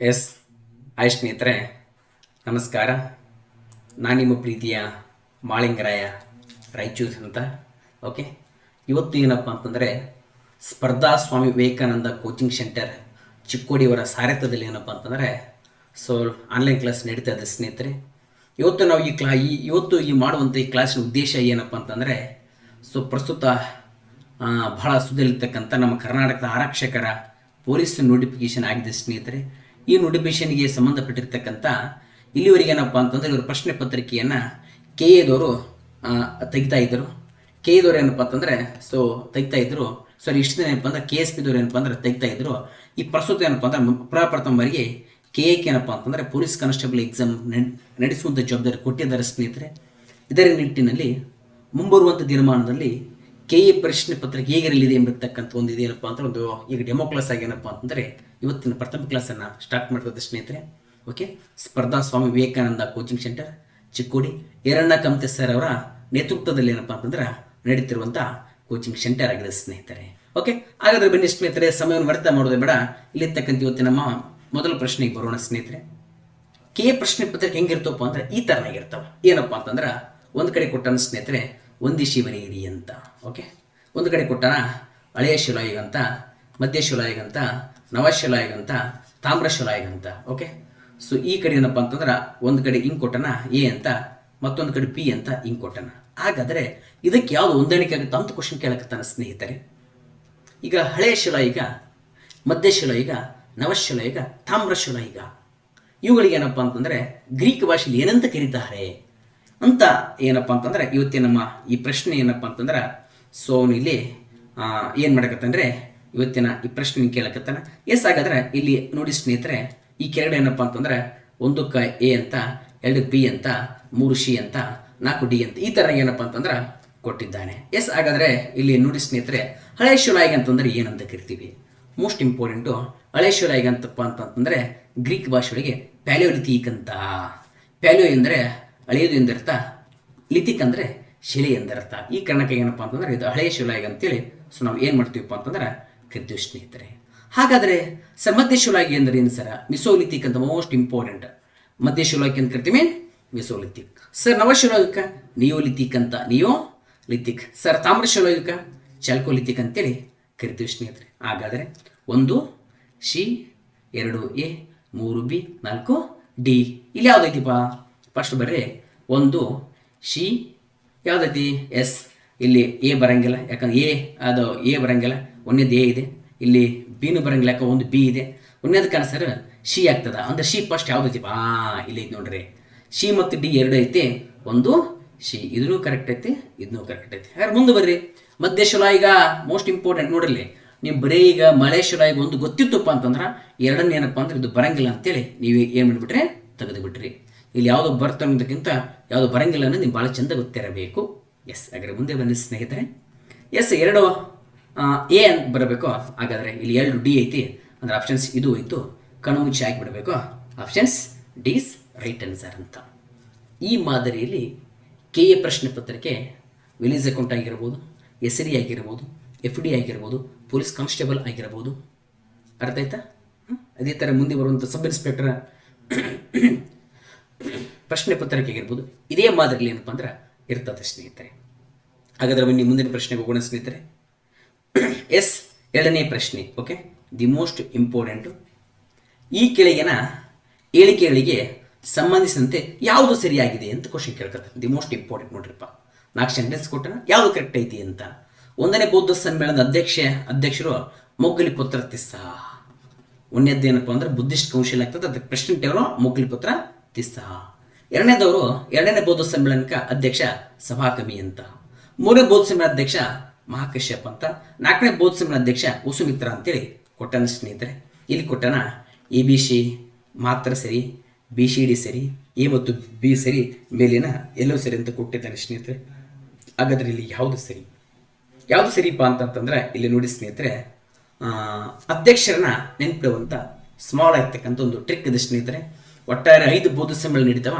Yes hi ಸ್ನೇಹಿತರೆ, ನಮಸ್ಕಾರ. ನಾನು ನಿಮ್ಮ ಪ್ರೀತಿಯ ಮಾಳಿಂಗರಾಯ ರಾಯಚೂರು ಅಂತ. ಓಕೆ, ಇವತ್ತು ಏನಪ್ಪ ಅಂತಂದರೆ ಸ್ಪರ್ಧಾ ಸ್ವಾಮಿ ವಿವೇಕಾನಂದ ಕೋಚಿಂಗ್ ಸೆಂಟರ್ ಚಿಕ್ಕೋಡಿಯವರ ಸಾರಥ್ಯದಲ್ಲಿ ಏನಪ್ಪ ಅಂತಂದರೆ ಆನ್ಲೈನ್ ಕ್ಲಾಸ್ ನಡೀತಾ ಇದೆ ಸ್ನೇಹಿತರೆ. ಇವತ್ತು ನಾವು ಇವತ್ತು ಮಾಡುವಂಥ ಈ ಕ್ಲಾಸಿನ ಉದ್ದೇಶ ಏನಪ್ಪ ಅಂತಂದರೆ ಪ್ರಸ್ತುತ ಬಹಳ ಸುದ್ದಿಯಲ್ಲಿರ್ತಕ್ಕಂಥ ನಮ್ಮ ಕರ್ನಾಟಕದ ಆರಕ್ಷಕರ ಪೊಲೀಸ್ ನೋಟಿಫಿಕೇಶನ್ ಆಗಿದೆ ಸ್ನೇಹಿತರೆ. ಈ ನೋಟಿಫಿಕೇಶನ್ಗೆ ಸಂಬಂಧಪಟ್ಟಿರ್ತಕ್ಕಂಥ ಇಲ್ಲಿವರೆಗೆ ಏನಪ್ಪ ಅಂತಂದರೆ ಇವರು ಪ್ರಶ್ನೆ ಪತ್ರಿಕೆಯನ್ನು ಕೆ ಎದವರು ತೆಗಿತಾ ಇದ್ದರು. ಕೆ ಎದವರು ಏನಪ್ಪ ಅಂತಂದರೆ ತೆಗಿತಾ ಇದ್ದರು. ಇಷ್ಟು ದಿನ ಏನಪ್ಪ ಅಂದ್ರೆ ಕೆ ಎಸ್ ಪಿದವ್ರು ಏನಪ್ಪ ಅಂದ್ರೆ ತೆಗಿತಾ ಇದ್ರು. ಈ ಪ್ರಸ್ತುತ ಏನಪ್ಪ ಅಂದ್ರೆ ಪ್ರಪ್ರಥಮ ಬಾರಿಗೆ ಕೆ ಎಕ್ಕೆ ಏನಪ್ಪ ಅಂತಂದರೆ ಪೊಲೀಸ್ ಕಾನ್ಸ್ಟೇಬಲ್ ಎಕ್ಸಾಮ್ ನಡೆಸುವಂಥ ಜವಾಬ್ದಾರಿ ಕೊಟ್ಟಿದ್ದಾರೆ ಸ್ನೇಹಿತರೆ. ಇದರ ನಿಟ್ಟಿನಲ್ಲಿ ಮುಂಬರುವಂಥ ದಿನಮಾನದಲ್ಲಿ ಕೆ ಎ ಪ್ರಶ್ನೆ ಪತ್ರಿಕೆ ಹೇಗಿರಲಿದೆ ಎಂಬತಕ್ಕಂಥ ಒಂದು ಇದೇನಪ್ಪ ಅಂದ್ರೆ ಒಂದು ಈಗ ಡೆಮೋ ಕ್ಲಾಸ್ ಆಗಿ ಏನಪ್ಪ ಅಂತಂದರೆ ಇವತ್ತಿನ ಪ್ರಥಮ ಕ್ಲಾಸನ್ನು ಸ್ಟಾರ್ಟ್ ಮಾಡ್ತದೆ ಸ್ನೇಹಿತರೆ. ಓಕೆ, ಸ್ಪರ್ಧಾ Swami Vivekananda coaching centre Chikkodi Iranna ಕಮತೆ sir ಅವರ ನೇತೃತ್ವದಲ್ಲಿ ಏನಪ್ಪ ಅಂತಂದ್ರೆ ನಡೀತಿರುವಂಥ ಕೋಚಿಂಗ್ ಸೆಂಟರ್ ಆಗಿದೆ ಸ್ನೇಹಿತರೆ. ಓಕೆ, ಹಾಗಾದ್ರೆ ಬನ್ನಿ ಸ್ನೇಹಿತರೆ, ಸಮಯವನ್ನು ವ್ಯರ್ಥ ಮಾಡೋದೇ ಬೇಡ. ಇಲ್ಲಿರ್ತಕ್ಕಂಥ ಇವತ್ತಿನ ನಮ್ಮ ಮೊದಲ ಪ್ರಶ್ನೆಗೆ ಬರೋಣ ಸ್ನೇಹಿತರೆ. ಕೆ ಪ್ರಶ್ನೆ ಪತ್ರಿಕೆ ಹೆಂಗಿರ್ತವಪ್ಪ ಅಂದ್ರೆ ಈ ಥರನಾಗಿರ್ತಾವ. ಏನಪ್ಪ ಅಂತಂದ್ರೆ ಒಂದು ಕಡೆ ಕೊಟ್ಟಾನ ಸ್ನೇಹಿತರೆ ಒಂದಿಶಿ ಬರೆಯಿರಿ ಅಂತ. ಓಕೆ, ಒಂದು ಕಡೆ ಕೊಟ್ಟಾನ ಹಳೆಯ ಶಿಲಾಯುಗ ಅಂತ, ಮಧ್ಯ ಶಿಲಾಯುಗ ಅಂತ, ನವಶಿಲಾಯುಗ ಅಂತ, ತಾಮ್ರ ಶಿಲಾಯುಗ ಅಂತ. ಓಕೆ, ಈ ಕಡೆ ಏನಪ್ಪ ಅಂತಂದ್ರೆ ಒಂದು ಕಡೆ ಹಿಂಗೆ ಕೊಟ್ಟನ ಎ ಅಂತ, ಮತ್ತೊಂದು ಕಡೆ ಪಿ ಅಂತ ಹಿಂಗೆ ಕೊಟ್ಟನ. ಹಾಗಾದರೆ ಇದಕ್ಕೆ ಯಾವುದು ಹೊಂದಾಣಿಕೆ ಆಗುತ್ತೆ ಅಂತ ಕ್ವಶನ್ ಕೇಳಕತ್ತಾನ ಸ್ನೇಹಿತರೆ. ಈಗ ಹಳೆಯ ಶಿಲಾಯುಗ, ಮಧ್ಯ ಶಿಲಾಯುಗ, ನವಶಿಲಾಯುಗ, ತಾಮ್ರ ಶಿಲಾಯುಗ ಇವುಗಳಿಗೆ ಏನಪ್ಪ ಅಂತಂದರೆ ಗ್ರೀಕ್ ಭಾಷೆಯಲ್ಲಿ ಏನಂತ ಕರೀತಾರೆ ಅಂತ ಏನಪ್ಪ ಅಂತಂದ್ರೆ ಇವತ್ತಿನ ನಮ್ಮ ಈ ಪ್ರಶ್ನೆ ಏನಪ್ಪ ಅಂತಂದ್ರೆ ಇಲ್ಲಿ ಏನು ಮಾಡಕತ್ತಂದ್ರೆ ಇವತ್ತಿನ ಈ ಪ್ರಶ್ನೆ ಕೇಳಕತ್ತಾನ. ಎಸ್, ಹಾಗಾದ್ರೆ ಇಲ್ಲಿ ನೋಡಿ ಸ್ನೇಹಿತರೆ, ಈ ಕೆಳಗಡೆ ಏನಪ್ಪ ಅಂತಂದ್ರೆ 1ಕ್ಕೆ ಎ ಅಂತ, 2ಕ್ಕೆ ಬಿ ಅಂತ, 3 ಸಿ ಅಂತ, 4 ಡಿ ಅಂತ ಈ ಥರ ಏನಪ್ಪ ಅಂತಂದ್ರೆ ಕೊಟ್ಟಿದ್ದಾನೆ. ಎಸ್, ಹಾಗಾದರೆ ಇಲ್ಲಿ ನೋಡಿ ಸ್ನೇಹಿತರೆ, ಹಳೆಯ ಶಿಲಾಯುಗ ಅಂತಂದರೆ ಏನಂತ ಕರಿತೀವಿ? ಮೋಸ್ಟ್ ಇಂಪಾರ್ಟೆಂಟು ಹಳೆಯ ಶಿಲಾಯುಗ ಅಂತಪ್ಪ ಅಂತಂದರೆ ಗ್ರೀಕ್ ಭಾಷೆಯೊಳಗೆ ಪ್ಯಾಲಿಯೋಲಿಥಿಕ್ ಅಂತ. ಪ್ಯಾಲಿಯೋ ಎಂದರೆ ಹಳೆಯದು ಎಂದರ್ಥ, ಲಿಥಿಕ್ ಅಂದರೆ ಶಿಲೆ ಎಂದರ್ಥ. ಈ ಕಾರಣಕ್ಕೆ ಏನಪ್ಪ ಅಂತಂದರೆ ಇದು ಹಳೆಯ ಶಿಲಾಯುಗ ಅಂತೇಳಿ ನಾವು ಏನು ಮಾಡ್ತೀವಪ್ಪ ಅಂತಂದ್ರೆ ಕರಿತೀವಿ ಸ್ನೇಹಿತರೆ. ಹಾಗಾದರೆ ಮಧ್ಯ ಶಿಲಾಯುಗ ಅಂದರೆ ಏನು ಸರ್? ಮಿಸೋಲಿಥಿಕ್ ಅಂತ. ಮೋಸ್ಟ್ ಇಂಪಾರ್ಟೆಂಟ್, ಮಧ್ಯ ಶಿಲಾಯುಗ ಅಂತ ಕರಿತೀವಿ ಮಿಸೋಲಿಥಿಕ್. ನವಶಿಲಾಯುಗಕ್ಕೆ ನಿಯೋಲಿಥಿಕ್ ಅಂತ, ನಿಯೋಲಿಥಿಕ್. ತಾಮ್ರ ಶಿಲಾಯುಗಕ್ಕೆ ಚಾಲ್ಕೋಲಿಥಿಕ್ ಅಂತೇಳಿ ಕರಿತೀವಿ ಸ್ನೇಹಿತರೆ. ಹಾಗಾದರೆ 1 ಸಿ, 2 ಎ, 3 ಬಿ, 4 ಡಿ. ಇಲ್ಲಿ ಯಾವ್ದೈತಿಪ್ಪ? ಫಸ್ಟ್ ಬರ್ರಿ 1 ಸಿ ಯಾವ್ದೈತಿ? ಎಸ್. ಇಲ್ಲಿ ಎ ಬರಂಗಿಲ್ಲ, ಯಾಕಂದ್ರೆ ಎ ಬರಂಗಿಲ್ಲ. ಒಂದೇದು ಎ ಇದೆ, ಇಲ್ಲಿ ಬಿನೂ ಬರಂಗಿಲ್ಲ, ಯಾಕೆ ಒಂದು ಬಿ ಇದೆ. ಒಂದೇದು ಕಾರಣ ಸರ್ ಸಿ ಆಗ್ತದ ಅಂದ್ರೆ ಸಿ ಫಸ್ಟ್ ಯಾವ್ದೈತಿಪ್ಪ? ಇಲ್ಲಿ ಐತಿ ನೋಡ್ರಿ, ಸಿ ಮತ್ತು ಡಿ ಎರಡು ಐತಿ. 1 ಸಿ, ಇದೂ ಕರೆಕ್ಟ್ ಐತಿ, ಇದನ್ನೂ ಕರೆಕ್ಟ್ ಐತಿ. ಹಾಗಾದ್ರೆ ಮುಂದೆ ಬರ್ರಿ ಮಧ್ಯ ಶಿಲಾಯುಗ. ಮೋಸ್ಟ್ ಇಂಪಾರ್ಟೆಂಟ್ ನೋಡ್ರಿ, ನೀವು ಬರೀ ಈಗ ಮಳೆ ಶಿಲಾಯುಗ ಒಂದು ಗೊತ್ತಿತ್ತಪ್ಪ ಅಂತಂದ್ರೆ ಎರಡನ್ನ ಏನಪ್ಪ ಅಂದ್ರೆ ಇದು ಬರಂಗಿಲ್ಲ ಅಂತೇಳಿ ನೀವು ಏನು ಮಾಡಿಬಿಟ್ರೆ ತೆಗೆದು ಬಿಟ್ರಿ. ಇಲ್ಲಿ ಯಾವುದು ಬರ್ತವೆ ಅನ್ನೋದಕ್ಕಿಂತ ಯಾವುದು ಬರಂಗಿಲ್ಲ ಅನ್ನೋದು ನೀವು ಭಾಳ ಚಂದ ಗೊತ್ತಿರಬೇಕು. ಎಸ್, ಹಾಗಾದ್ರೆ ಮುಂದೆ ಬನ್ನಿ ಸ್ನೇಹಿತರೆ. ಎಸ್, 2 ಎ ಅಂತ ಬರಬೇಕು. ಹಾಗಾದರೆ ಇಲ್ಲಿ 2 ಡಿ ಐತಿ ಅಂದ್ರೆ ಆಪ್ಷನ್ಸ್ ಇದು ಹೋಯ್ತು, ಕಣ್ಣು ಮುಚ್ಚಿ ಹಾಕಿಬಿಡಬೇಕು. ಆಪ್ಷನ್ಸ್ ಡಿಸ್ ರೈಟ್ ಆನ್ಸರ್ ಅಂತ. ಈ ಮಾದರಿಯಲ್ಲಿ ಕೆ ಎ ಪ್ರಶ್ನೆ ಪತ್ರಿಕೆ ವಿಲೇಜ್ ಅಕೌಂಟ್ ಆಗಿರ್ಬೋದು, ಎಸ್ ಡಿ ಆಗಿರ್ಬೋದು, ಎಫ್ ಡಿ ಆಗಿರ್ಬೋದು, ಪೊಲೀಸ್ ಕಾನ್ಸ್ಟೇಬಲ್ ಆಗಿರ್ಬೋದು. ಅರ್ಥ ಆಯ್ತಾ? ಅದೇ ಥರ ಮುಂದೆ ಬರುವಂಥ ಸಬ್ ಇನ್ಸ್ಪೆಕ್ಟರ್ ಪ್ರಶ್ನೆ ಪತ್ರಿಕೆ ಆಗಿರ್ಬೋದು, ಇದೇ ಮಾದರಿಯಲ್ಲಿ ಏನಪ್ಪ ಅಂದ್ರೆ ಇರ್ತದೆ ಸ್ನೇಹಿತರೆ. ಹಾಗಾದ್ರೆ ಬನ್ನಿ ಮುಂದಿನ ಪ್ರಶ್ನೆಗೆ ಹೋಗೋಣ ಸ್ನೇಹಿತರೆ. ಎಸ್, 2ನೇ ಪ್ರಶ್ನೆ. Okay, the most important. ಈ ಕೆಳಗಿನ ಹೇಳಿಕೆಗಳಿಗೆ ಸಂಬಂಧಿಸಿದಂತೆ ಯಾವುದು ಸರಿಯಾಗಿದೆ ಅಂತ ಕ್ವಶನ್ ಕೇಳ್ತಾರೆ. ದಿ ಮೋಸ್ಟ್ ಇಂಪಾರ್ಟೆಂಟ್ ನೋಡ್ರಿಪ್ಪ. 4 ಸೆಂಟೆನ್ಸ್ ಕೊಟ್ಟನ, ಯಾವುದು ಕರೆಕ್ಟ್ ಐತಿ ಅಂತ. 1ನೇ ಬೌದ್ಧ ಸಮ್ಮೇಳನದ ಅಧ್ಯಕ್ಷರು ಮೊಗ್ಗಲಿಪುತ್ರ ತಿಸ್ಸ. 1ನೇದ್ದು ಏನಪ್ಪ ಅಂದ್ರೆ ಬುದ್ಧಿಸ್ಟ್ ಕೌನ್ಸಿಲ್ ಆಗ್ತದೆ, ಅದಕ್ಕೆ ಪ್ರೆಸಿಡೆಂಟ್ ಅವರು ಮೊಗ್ಗಲಿಪುತ್ರ ತಿಸ್ಸ. 2ನೇ ಬೌದ್ಧ ಸಮ್ಮೇಳನಕ್ಕೆ ಅಧ್ಯಕ್ಷ ಸಭಾಕವಿ ಅಂತ. 3ನೇ ಬೌದ್ಧ ಸಮ್ಮೇಳನ ಅಧ್ಯಕ್ಷ ಮಹಾಕಶ್ಯಪ್ ಅಂತ. 4ನೇ ಬೌದ್ಧ ಸಮ್ಮೇಳನ ಅಧ್ಯಕ್ಷ ವಸುಮಿತ್ರ ಅಂತೇಳಿ ಕೊಟ್ಟನ ಸ್ನೇಹಿತರೆ. ಇಲ್ಲಿ ಕೊಟ್ಟನ ಎ ಬಿ ಸಿ ಮಾತ್ರ ಸರಿ, ಬಿ ಸಿ ಡಿ ಸರಿ, ಎ ಮತ್ತು ಬಿ ಸರಿ, ಮೇಲಿನ ಎಲ್ಲವೂ ಸರಿ ಅಂತ ಕೊಟ್ಟಿದ್ದಾನೆ ಸ್ನೇಹಿತರೆ. ಹಾಗಾದ್ರೆ ಇಲ್ಲಿ ಯಾವುದು ಸರಿಪ್ಪ ಅಂತಂದ್ರೆ ಇಲ್ಲಿ ನೋಡಿ ಸ್ನೇಹಿತರೆ, ಅಧ್ಯಕ್ಷರನ್ನ ನೆನಪಿಡುವಂಥ ಸ್ಮಾಲ್ ಆಗ್ತಕ್ಕಂಥ ಒಂದು ಟ್ರಿಕ್ ಇದೆ ಸ್ನೇಹಿತರೆ. ಒಟ್ಟಾರೆ 5 ಬೌದ್ಧ ಸಮ್ಮೇಳನ ನಡೀತಾವ,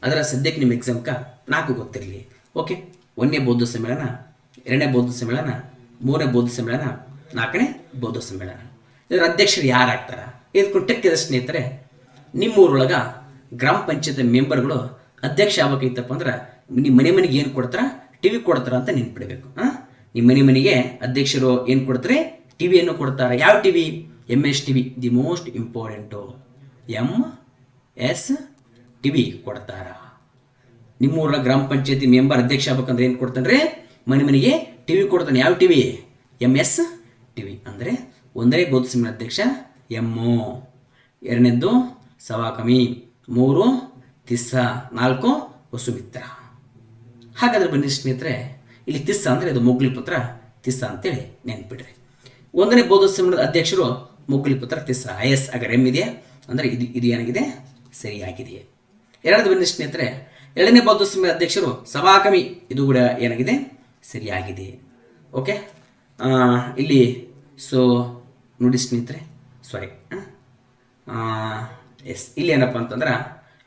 ಅದರ ಸದ್ಯಕ್ಕೆ ನಿಮ್ಮ ಎಕ್ಸಾಮ್ಕ 4 ಗೊತ್ತಿರಲಿ. ಓಕೆ, 1ನೇ ಬೌದ್ಧ ಸಮ್ಮೇಳನ, 2ನೇ ಬೌದ್ಧ ಸಮ್ಮೇಳನ, 3ನೇ ಬೌದ್ಧ ಸಮ್ಮೇಳನ, 4ನೇ ಬೌದ್ಧ ಸಮ್ಮೇಳನ. ಇದರ ಅಧ್ಯಕ್ಷರು ಯಾರಾಗ್ತಾರ? ಇದಕ್ಕೆ ಟೆಕ್ಕಿದ ಸ್ನೇಹಿತರೆ, ನಿಮ್ಮೂರೊಳಗೆ ಗ್ರಾಮ ಪಂಚಾಯತ್ ಮೆಂಬರ್ಗಳು ಅಧ್ಯಕ್ಷ ಆಗ್ಬೇಕೈತಪ್ಪ ಅಂದ್ರೆ ನಿಮ್ಮ ಮನೆಗೆ ಏನು ಕೊಡ್ತಾರ? ಟಿವಿ ಕೊಡ್ತಾರ ಅಂತ ನೆನ್ಪಿಡಬೇಕು. ನಿಮ್ಮ ಮನೆಗೆ ಅಧ್ಯಕ್ಷರು ಏನು ಕೊಡ್ತಾರೆ? ಟಿವಿಯನ್ನು ಕೊಡ್ತಾರೆ. ಯಾವ TV? MS TV, the most important. MS TV ಕೊಡ್ತಾರ. ನಿಮ್ಮೂರ ಗ್ರಾಮ ಪಂಚಾಯತಿ ಮೆಂಬರ್ ಅಧ್ಯಕ್ಷ ಆಗ್ಬೇಕಂದ್ರೆ ಏನು ಕೊಡ್ತಾನೆ? ಮನೆಗೆ ಟಿವಿ ಕೊಡ್ತಾನೆ. ಯಾವ ಟಿವಿ? MS TV. ಅಂದರೆ 1ನೇ ಬೌದ್ಧ ಸಮ್ಮೇಳನ ಅಧ್ಯಕ್ಷ ಎಮ್ಮು, 2ನೇದ್ದು ಸವಾಕಮಿ, 3 ತಿಸ್ಸ, 4 ವಸುಮಿತ್ರ. ಹಾಗಾದ್ರೆ ಬನ್ನಿ ಸ್ನೇಹಿತರೆ, ಇಲ್ಲಿ ತಿಸ್ಸ ಅಂದರೆ ಇದು ಮೊಗ್ಲಿಪುತ್ರ ತಿಸ್ಸ ಅಂತೇಳಿ ನೆನ್ಪಿಡ್ರಿ. 1ನೇ ಬೌದ್ಧ ಸಮ್ಮೇಳನದ ಅಧ್ಯಕ್ಷರು ಮೊಗ್ಲಿಪುತ್ರ ತಿಸ್ಸ. IS ಅಗರ್ ಎಮ್ ಇದೆಯಾ ಅಂದರೆ ಇದು ಏನಾಗಿದೆ? ಸರಿಯಾಗಿದೆ. 2ನೇದು ಬನ್ನಿ ಸ್ನೇಹಿತರೆ, 2ನೇ ಬೌದ್ಧ ಸಮ್ಮೇಳನದ ಅಧ್ಯಕ್ಷರು ಸವಾಕಮಿ. ಇದು ಕೂಡ ಏನಾಗಿದೆ? ಸರಿಯಾಗಿದೆ. ಓಕೆ, ಇಲ್ಲಿ ಸೊ ನೋಡಿ ಸ್ನೇಹಿತರೆ, ಸಾರಿ ಎಸ್, ಇಲ್ಲಿ ಏನಪ್ಪ ಅಂತಂದ್ರೆ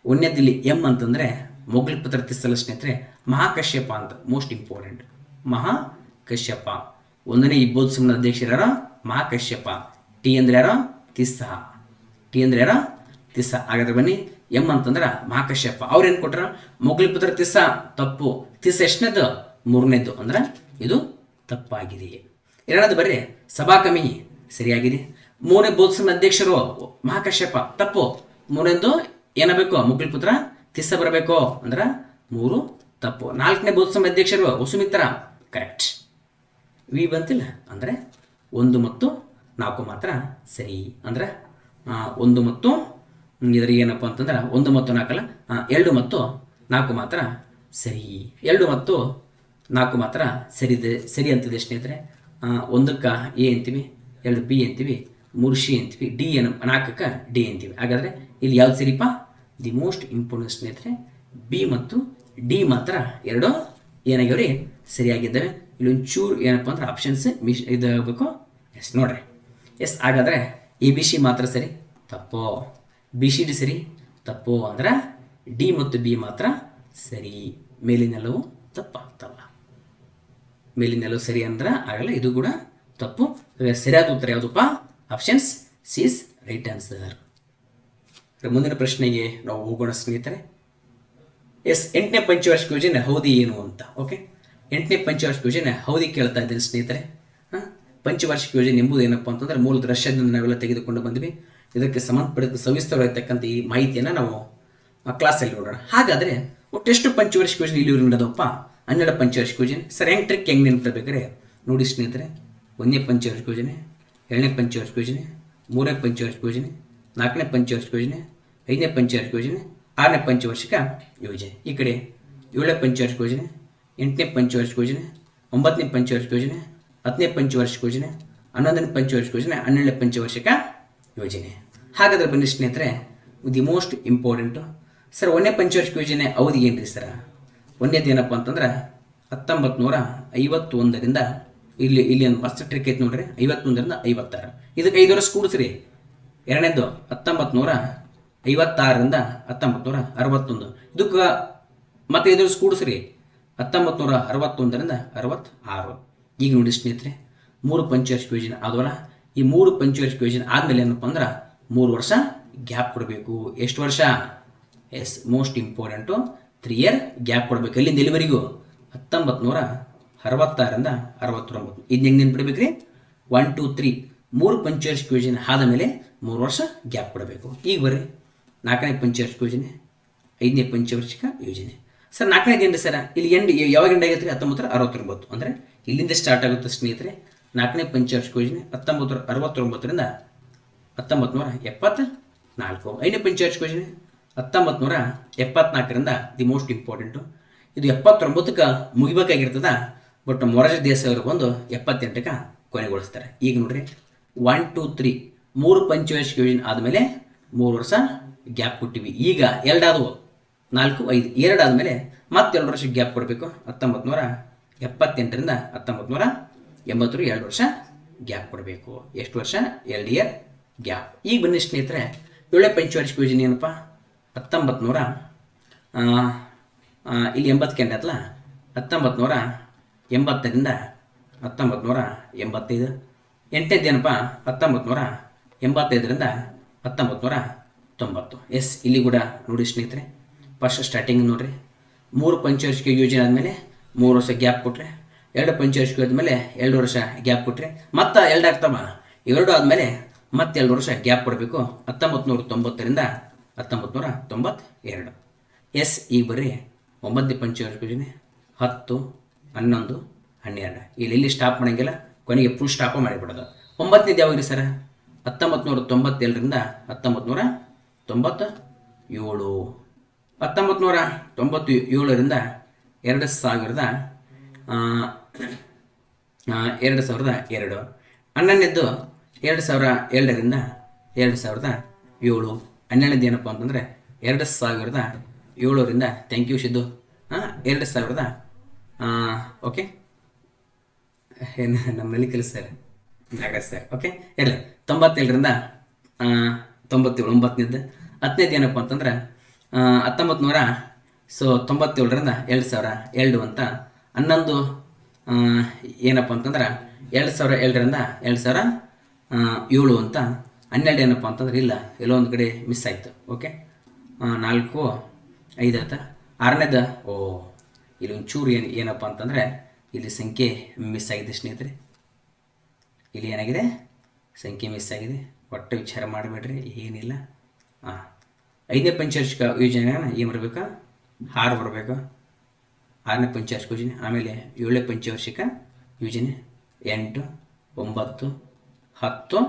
1ನೇದಿಲ್ಲಿ ಎಮ್ ಅಂತಂದರೆ ಮೊಗ್ಲಿಪುತ್ರ ತಿಸ್ಸಲ್ಲ ಸ್ನೇಹಿತರೆ, ಮಹಾಕಶ್ಯಪ ಅಂತ. Most important, Mahakashyapa. 1ನೇ ಈ ಬೌದ್ಧ ಸಮ್ಮೇಳನದ ಅಧ್ಯಕ್ಷರು ಯಾರೋ? ಮಹಾಕಶ್ಯಪ. ಟಿ ಅಂದ್ರೆ ಯಾರೋ? ತಿಸ್ಸ. ಟಿ ಅಂದ್ರೆ ಯಾರೋ? ತಿಸ್ಸ. ಹಾಗಾದ್ರೆ ಬನ್ನಿ, ಎಮ್ ಅಂತಂದ್ರೆ ಮಹಾಕಶ್ಯಪ. ಅವ್ರೇನು ಕೊಟ್ರ? ಮೊಗ್ಲಿಪುತ್ರ ತಿಸ್ಸ. ತಪ್ಪು. ತಿಸ್ಸ ಎಷ್ಟನೇದು? 3ನೇದ್ದು. ಅಂದ್ರೆ ಇದು ತಪ್ಪಾಗಿದೆ. 2ನೇದು ಬರ್ರಿ, ಸಭಾಕಮಿ ಸರಿಯಾಗಿದೆ. 3ನೇ ಬೌದ್ಧ ಸಮ್ಮೇಳನದ ಅಧ್ಯಕ್ಷರು ಮಹಾಕಶ್ಯಪ. ತಪ್ಪು. 3ನೇದ್ದು ಏನಾಗಬೇಕು? ಮೊಗ್ಲಿಪುತ್ರ ತಿಸ್ಸ ಬರಬೇಕು. ಅಂದ್ರೆ 3 ತಪ್ಪು. 4ನೇ ಬೌದ್ಧ ಸಮ್ಮೇಳನದ ಅಧ್ಯಕ್ಷರು ವಸುಮಿತ್ರ. ಕರೆಕ್ಟ್. ವಿ ಬಂತಿಲ್ಲ ಅಂದರೆ 1 ಮತ್ತು 4 ಮಾತ್ರ ಸರಿ. ಅಂದ್ರೆ 1 ಮತ್ತು ಇದರಿಗೆ ಏನಪ್ಪ ಅಂತಂದ್ರೆ 1 ಮತ್ತು 4 ಅಲ್ಲ, 2 ಮತ್ತು 4 ಮಾತ್ರ ಸರಿ. 2 ಮತ್ತು 4 ಮಾತ್ರ ಸರಿ ಅಂತಿದೆ ಸ್ನೇಹಿತರೆ. 1ಕ್ಕೆ ಎ ಅಂತೀವಿ, 2 ಬಿ ಅಂತೀವಿ, 3 ಸಿ ಅಂತೀವಿ, ಡಿ ಏನು 4ಕ್ಕೆ ಡಿ ಅಂತೀವಿ. ಹಾಗಾದರೆ ಇಲ್ಲಿ ಯಾವ್ದು ಸರಿಪ್ಪ? ದಿ ಮೋಸ್ಟ್ ಇಂಪಾರ್ಟೆಂಟ್ ಸ್ನೇಹಿತರೆ, ಬಿ ಮತ್ತು ಡಿ ಮಾತ್ರ 2 ಏನಾಗ್ಯಾವ್ರಿ? ಸರಿಯಾಗಿದ್ದಾವೆ. ಇಲ್ಲಿ ಒಂಚೂರು ಏನಪ್ಪ ಅಂದ್ರೆ ಆಪ್ಷನ್ಸ್ ಇದಾಗಬೇಕು. ಎಸ್ ನೋಡ್ರಿ. ಎಸ್, ಹಾಗಾದರೆ ABC ಮಾತ್ರ ಸರಿ. ತಪ್ಪು. BCD ಸರಿ. ತಪ್ಪು. ಅಂದ್ರೆ ಡಿ ಮತ್ತು ಬಿ ಮಾತ್ರ ಸರಿ. ಮೇಲಿನೆಲ್ಲವೂ ತಪ್ಪಾಗ್ತಲ್ಲ. ಮೇಲಿನೆಲ್ಲವೂ ಸರಿ ಅಂದ್ರೆ ಆಗಲ್ಲ. ಇದು ಕೂಡ ತಪ್ಪು. ಸರಿಯಾದ ಉತ್ತರ ಯಾವುದಪ್ಪ? Options C is right answer. ಮುಂದಿನ ಪ್ರಶ್ನೆಗೆ ನಾವು ಹೋಗೋಣ ಸ್ನೇಹಿತರೆ. ಎಸ್, 8ನೇ ಪಂಚವಾರ್ಷಿಕ ಯೋಜನೆ ಅವಧಿ ಏನು ಅಂತ. ಓಕೆ, 8ನೇ ಪಂಚವಾರ್ಷಿಕ ಯೋಜನೆ ಅವಧಿ ಕೇಳ್ತಾ ಇದ್ದೇನೆ ಸ್ನೇಹಿತರೆ. ಪಂಚವಾರ್ಷಿಕ ಯೋಜನೆ ಎಂಬುದು ಏನಪ್ಪ ಅಂತಂದ್ರೆ ಮೂಲದ ರಷ್ಯಾದಿಂದ ನಾವೆಲ್ಲ ತೆಗೆದುಕೊಂಡು ಬಂದ್ವಿ. ಇದಕ್ಕೆ ಸಂಬಂಧಪಟ್ಟ ಸವಿಸ್ತರವಾಗಿರ್ತಕ್ಕಂಥ ಈ ಮಾಹಿತಿಯನ್ನು ನಾವು ಕ್ಲಾಸಲ್ಲಿ ನೋಡೋಣ. ಹಾಗಾದರೆ ಒಟ್ಟು ಎಷ್ಟು ಪಂಚವಾರ್ಷಿಕ ಯೋಜನೆ ಇಲ್ಲಿ ನಡೆದಪ್ಪ? 12 ಪಂಚವಾರ್ಷಿಕ ಯೋಜನೆ. ಸರ್ ಟ್ರಿಕ್ ಹೆಂಗೆ ನೆನಪಿಡ್ಬೇಕಾರೆ ನೋಡಿ ಸ್ನೇಹಿತರೆ, 1ನೇ ಪಂಚವಾರ್ಷಿಕ ಯೋಜನೆ, 2ನೇ ಪಂಚವಾರ್ಷಿಕ ಯೋಜನೆ, 3ನೇ ಪಂಚವಾರ್ಷಿಕ ಯೋಜನೆ, 4ನೇ ಪಂಚವಾರ್ಷಿಕ ಯೋಜನೆ, 5ನೇ ಪಂಚವಾರ್ಷಿಕ ಯೋಜನೆ, 6ನೇ ಪಂಚವಾರ್ಷಿಕ ಯೋಜನೆ. ಈ ಕಡೆ 7ನೇ ಪಂಚವಾರ್ಷಿಕ ಯೋಜನೆ, 8ನೇ ಪಂಚವಾರ್ಷಿಕ ಯೋಜನೆ, 9ನೇ ಪಂಚವಾರ್ಷಿಕ ಯೋಜನೆ, 10ನೇ ಪಂಚವಾರ್ಷಿಕ ಯೋಜನೆ, 11ನೇ ಪಂಚವಾರ್ಷಿಕ ಯೋಜನೆ, 12ನೇ ಪಂಚವಾರ್ಷಿಕ ಯೋಜನೆ. ಹಾಗಾದ್ರೆ ಬನ್ನಿ ಸ್ನೇಹಿತರೆ, ದಿ ಮೋಸ್ಟ್ ಇಂಪಾರ್ಟೆಂಟು. ಸರ್ 1ನೇ ಪಂಚವಾರ್ಷಿಕ ಯೋಜನೆ ಅವಧಿ ಏನು ರೀ ಸರ? 1ನೇದು ಏನಪ್ಪ ಅಂತಂದ್ರೆ 1951ರಿಂದ ಇಲ್ಲಿ ಒಂದು ಫಸ್ಟ್ ಟ್ರಿಕ್ ಐತೆ ನೋಡ್ರಿ, 51ರಿಂದ 56. ಇದಕ್ಕೆ 5 ವರ್ಷ ಕೂಡಿಸ್ರಿ. 2ನೇದು 1956ರಿಂದ 1961. ಇದಕ್ಕೆ ಮತ್ತೆ 5 ವರ್ಷ ಕೂಡಿಸ್ರಿ. 1961ರಿಂದ 66. ಈಗ ನೋಡಿ ಸ್ನೇಹಿತರೆ, 3 ಪಂಚವಾರ್ಷಿಕ ಯೋಜನೆ ಆದವಲ್ಲ. ಈ 3 ಪಂಚವಾರ್ಷಿಕ ಯೋಜನೆ ಆದಮೇಲೆ ಏನಪ್ಪ ಅಂದ್ರೆ 3 ವರ್ಷ ಗ್ಯಾಪ್ ಕೊಡಬೇಕು. ಎಷ್ಟು ವರ್ಷ? Yes, most important, 3 year gap ಕೊಡಬೇಕು. ಎಲ್ಲಿಂದ ಎಲ್ಲಿವರೆಗೂ? 1966ರಿಂದ 69. ಇದು ಹೆಂಗೆ ನೆನ್ಪಿಡ್ಬೇಕ್ರಿ? 1 2 3 3 ಪಂಚವಾರ್ಷಿಕ ಯೋಜನೆ ಆದ ಮೇಲೆ 3 ವರ್ಷ ಗ್ಯಾಪ್ ಕೊಡಬೇಕು. ಈಗ ಬರ್ರಿ 4ನೇ ಪಂಚವಾರ್ಷಿಕ ಯೋಜನೆ, 5ನೇ ಪಂಚವಾರ್ಷಿಕ ಯೋಜನೆ. ಸರ್ 4ನೇದು ಏನು ಸರ್? ಇಲ್ಲಿ ಯಾವಾಗ ಎಂಡ್ ಆಗೈತೆ ರೀ? 1969. ಅಂದರೆ ಇಲ್ಲಿಂದ ಸ್ಟಾರ್ಟ್ ಆಗುತ್ತೆ ಸ್ನೇಹಿತರೆ 4ನೇ ಪಂಚವಾರ್ಷಿಕ ಯೋಜನೆ 1969ರಿಂದ 1974. 5ನೇ ಪಂಚವಾರ್ಷಿಕ ಯೋಜನೆ 1974ರಿಂದ ದಿ ಮೋಸ್ಟ್ ಇಂಪಾರ್ಟೆಂಟು. ಇದು 79ಕ್ಕೆ ಮುಗಿಬೇಕಾಗಿರ್ತದ. ಬಟ್ ಮೊರಾರ್ಜಿ ದೇಸಾಯಿ ಅವರು ಬಂದು 78ಕ್ಕೆ ಕೊನೆಗೊಳಿಸ್ತಾರೆ. ಈಗ ನೋಡ್ರಿ 1 2 3 3 ಪಂಚವಾರ್ಷಿಕ ಯೋಜನೆ ಆದಮೇಲೆ 3 ವರ್ಷ ಗ್ಯಾಪ್ ಕೊಟ್ಟಿವಿ. ಈಗ 2 ಆದವು, 4 5 2 ಆದಮೇಲೆ ಮತ್ತೆ 2 ವರ್ಷ ಗ್ಯಾಪ್ ಕೊಡಬೇಕು. 1978ರಿಂದ 1980 2 ವರ್ಷ ಗ್ಯಾಪ್ ಕೊಡಬೇಕು. ಎಷ್ಟು ವರ್ಷ? 2 ಇಯರ್ ಗ್ಯಾಪ್. ಈಗ ಬನ್ನಿ ಸ್ನೇಹಿತರೆ, 7ನೇ ಪಂಚವಾರ್ಷಿಕ ಯೋಜನೆ ಏನಪ್ಪ? 1900 ಇಲ್ಲಿ 80ಕ್ಕೆ ಎಂಡ್ ಆಯ್ತಲ್ಲ, 1980ರಿಂದ 1985. ಎಂಟನೇದೇನಪ್ಪ 1985ರಿಂದ 1990. ಎಸ್ ಇಲ್ಲಿ ಕೂಡ ನೋಡಿ ಸ್ನೇಹಿತರೆ, ಫಸ್ಟ್ ಸ್ಟಾರ್ಟಿಂಗ್ ನೋಡ್ರಿ, 3 ಪಂಚವಾರ್ಷಿಕ ಯೋಜನೆ ಆದಮೇಲೆ 3 ವರ್ಷ ಗ್ಯಾಪ್ ಕೊಟ್ಟರೆ, 2 ಪಂಚವಾರ್ಷಿಕ ಆದಮೇಲೆ 2 ವರ್ಷ ಗ್ಯಾಪ್ ಕೊಟ್ಟರೆ, ಮತ್ತೆ 2 ಆಗ್ತಾವ, 2 ಆದಮೇಲೆ ಮತ್ತೆ 2 ವರ್ಷ ಗ್ಯಾಪ್ ಕೊಡಬೇಕು. 1990ರಿಂದ 1992. ಎಸ್ ಈಗ ಬರ್ರಿ 9ನೇ ಪಂಚವಾರ್ಷಿಕ ಯೋಜನೆ 10, 11, 12. ಇಲ್ಲಿ ಸ್ಟಾಪ್ ಮಾಡೋಂಗಿಲ್ಲ, ಕೊನೆಗೆ ಫುಲ್ ಸ್ಟಾಪ ಮಾಡಿಬಿಡೋದು. 9ನೇದು ಯಾವಾಗ್ರಿ ಸರ್? 1997ರಿಂದ 1997. 1997ರಿಂದ 2002. 11ನೇದ್ದು 2002ರಿಂದ 2007. 12ನೇದು ಏನಪ್ಪ ಅಂತಂದರೆ 2007ರಿಂದ ಥ್ಯಾಂಕ್ ಯು ಸಿದ್ದು 2000. ಓಕೆ, ಏನು ನಮ್ಮಲ್ಲಿ ಕಲಿಸ್ತಾರೆ ನಾಗರಾಜ್ ಸರ್. ಓಕೆ, ಇಲ್ಲ 97ರಿಂದ 97. 9ನೇದು. 10ನೇದು ಏನಪ್ಪ ಅಂತಂದ್ರೆ 1997ರಿಂದ 2002 ಅಂತ. 11 ಏನಪ್ಪ ಅಂತಂದ್ರೆ 2002ರಿಂದ 2007 ಅಂತ. 12 ಏನಪ್ಪ ಅಂತಂದ್ರೆ ಇಲ್ಲ, ಎಲ್ಲೋ ಒಂದು ಕಡೆ ಮಿಸ್ ಆಯಿತು. ಓಕೆ, 4, 5 ಆಯ್ತಾ. 6ನೇದು ಇಲ್ಲಿ ಒಂಚೂರು ಏನಪ್ಪ ಅಂತಂದರೆ ಇಲ್ಲಿ ಸಂಖ್ಯೆ ಮಿಸ್ ಆಗಿದೆ ಸ್ನೇಹಿತರೆ. ಇಲ್ಲಿ ಏನಾಗಿದೆ? ಸಂಖ್ಯೆ ಮಿಸ್ ಆಗಿದೆ. ಒಟ್ಟು ವಿಚಾರ ಮಾಡಬೇಡ್ರಿ, ಏನಿಲ್ಲ. 5ನೇ ಪಂಚವಾರ್ಷಿಕ ಯೋಜನೆ ಏನು ಬರಬೇಕು? 6 ಬರಬೇಕು. 6ನೇ ಪಂಚವಾರ್ಷಿಕ ಯೋಜನೆ. ಆಮೇಲೆ 7ನೇ ಪಂಚವಾರ್ಷಿಕ ಯೋಜನೆ 8, 9, 10,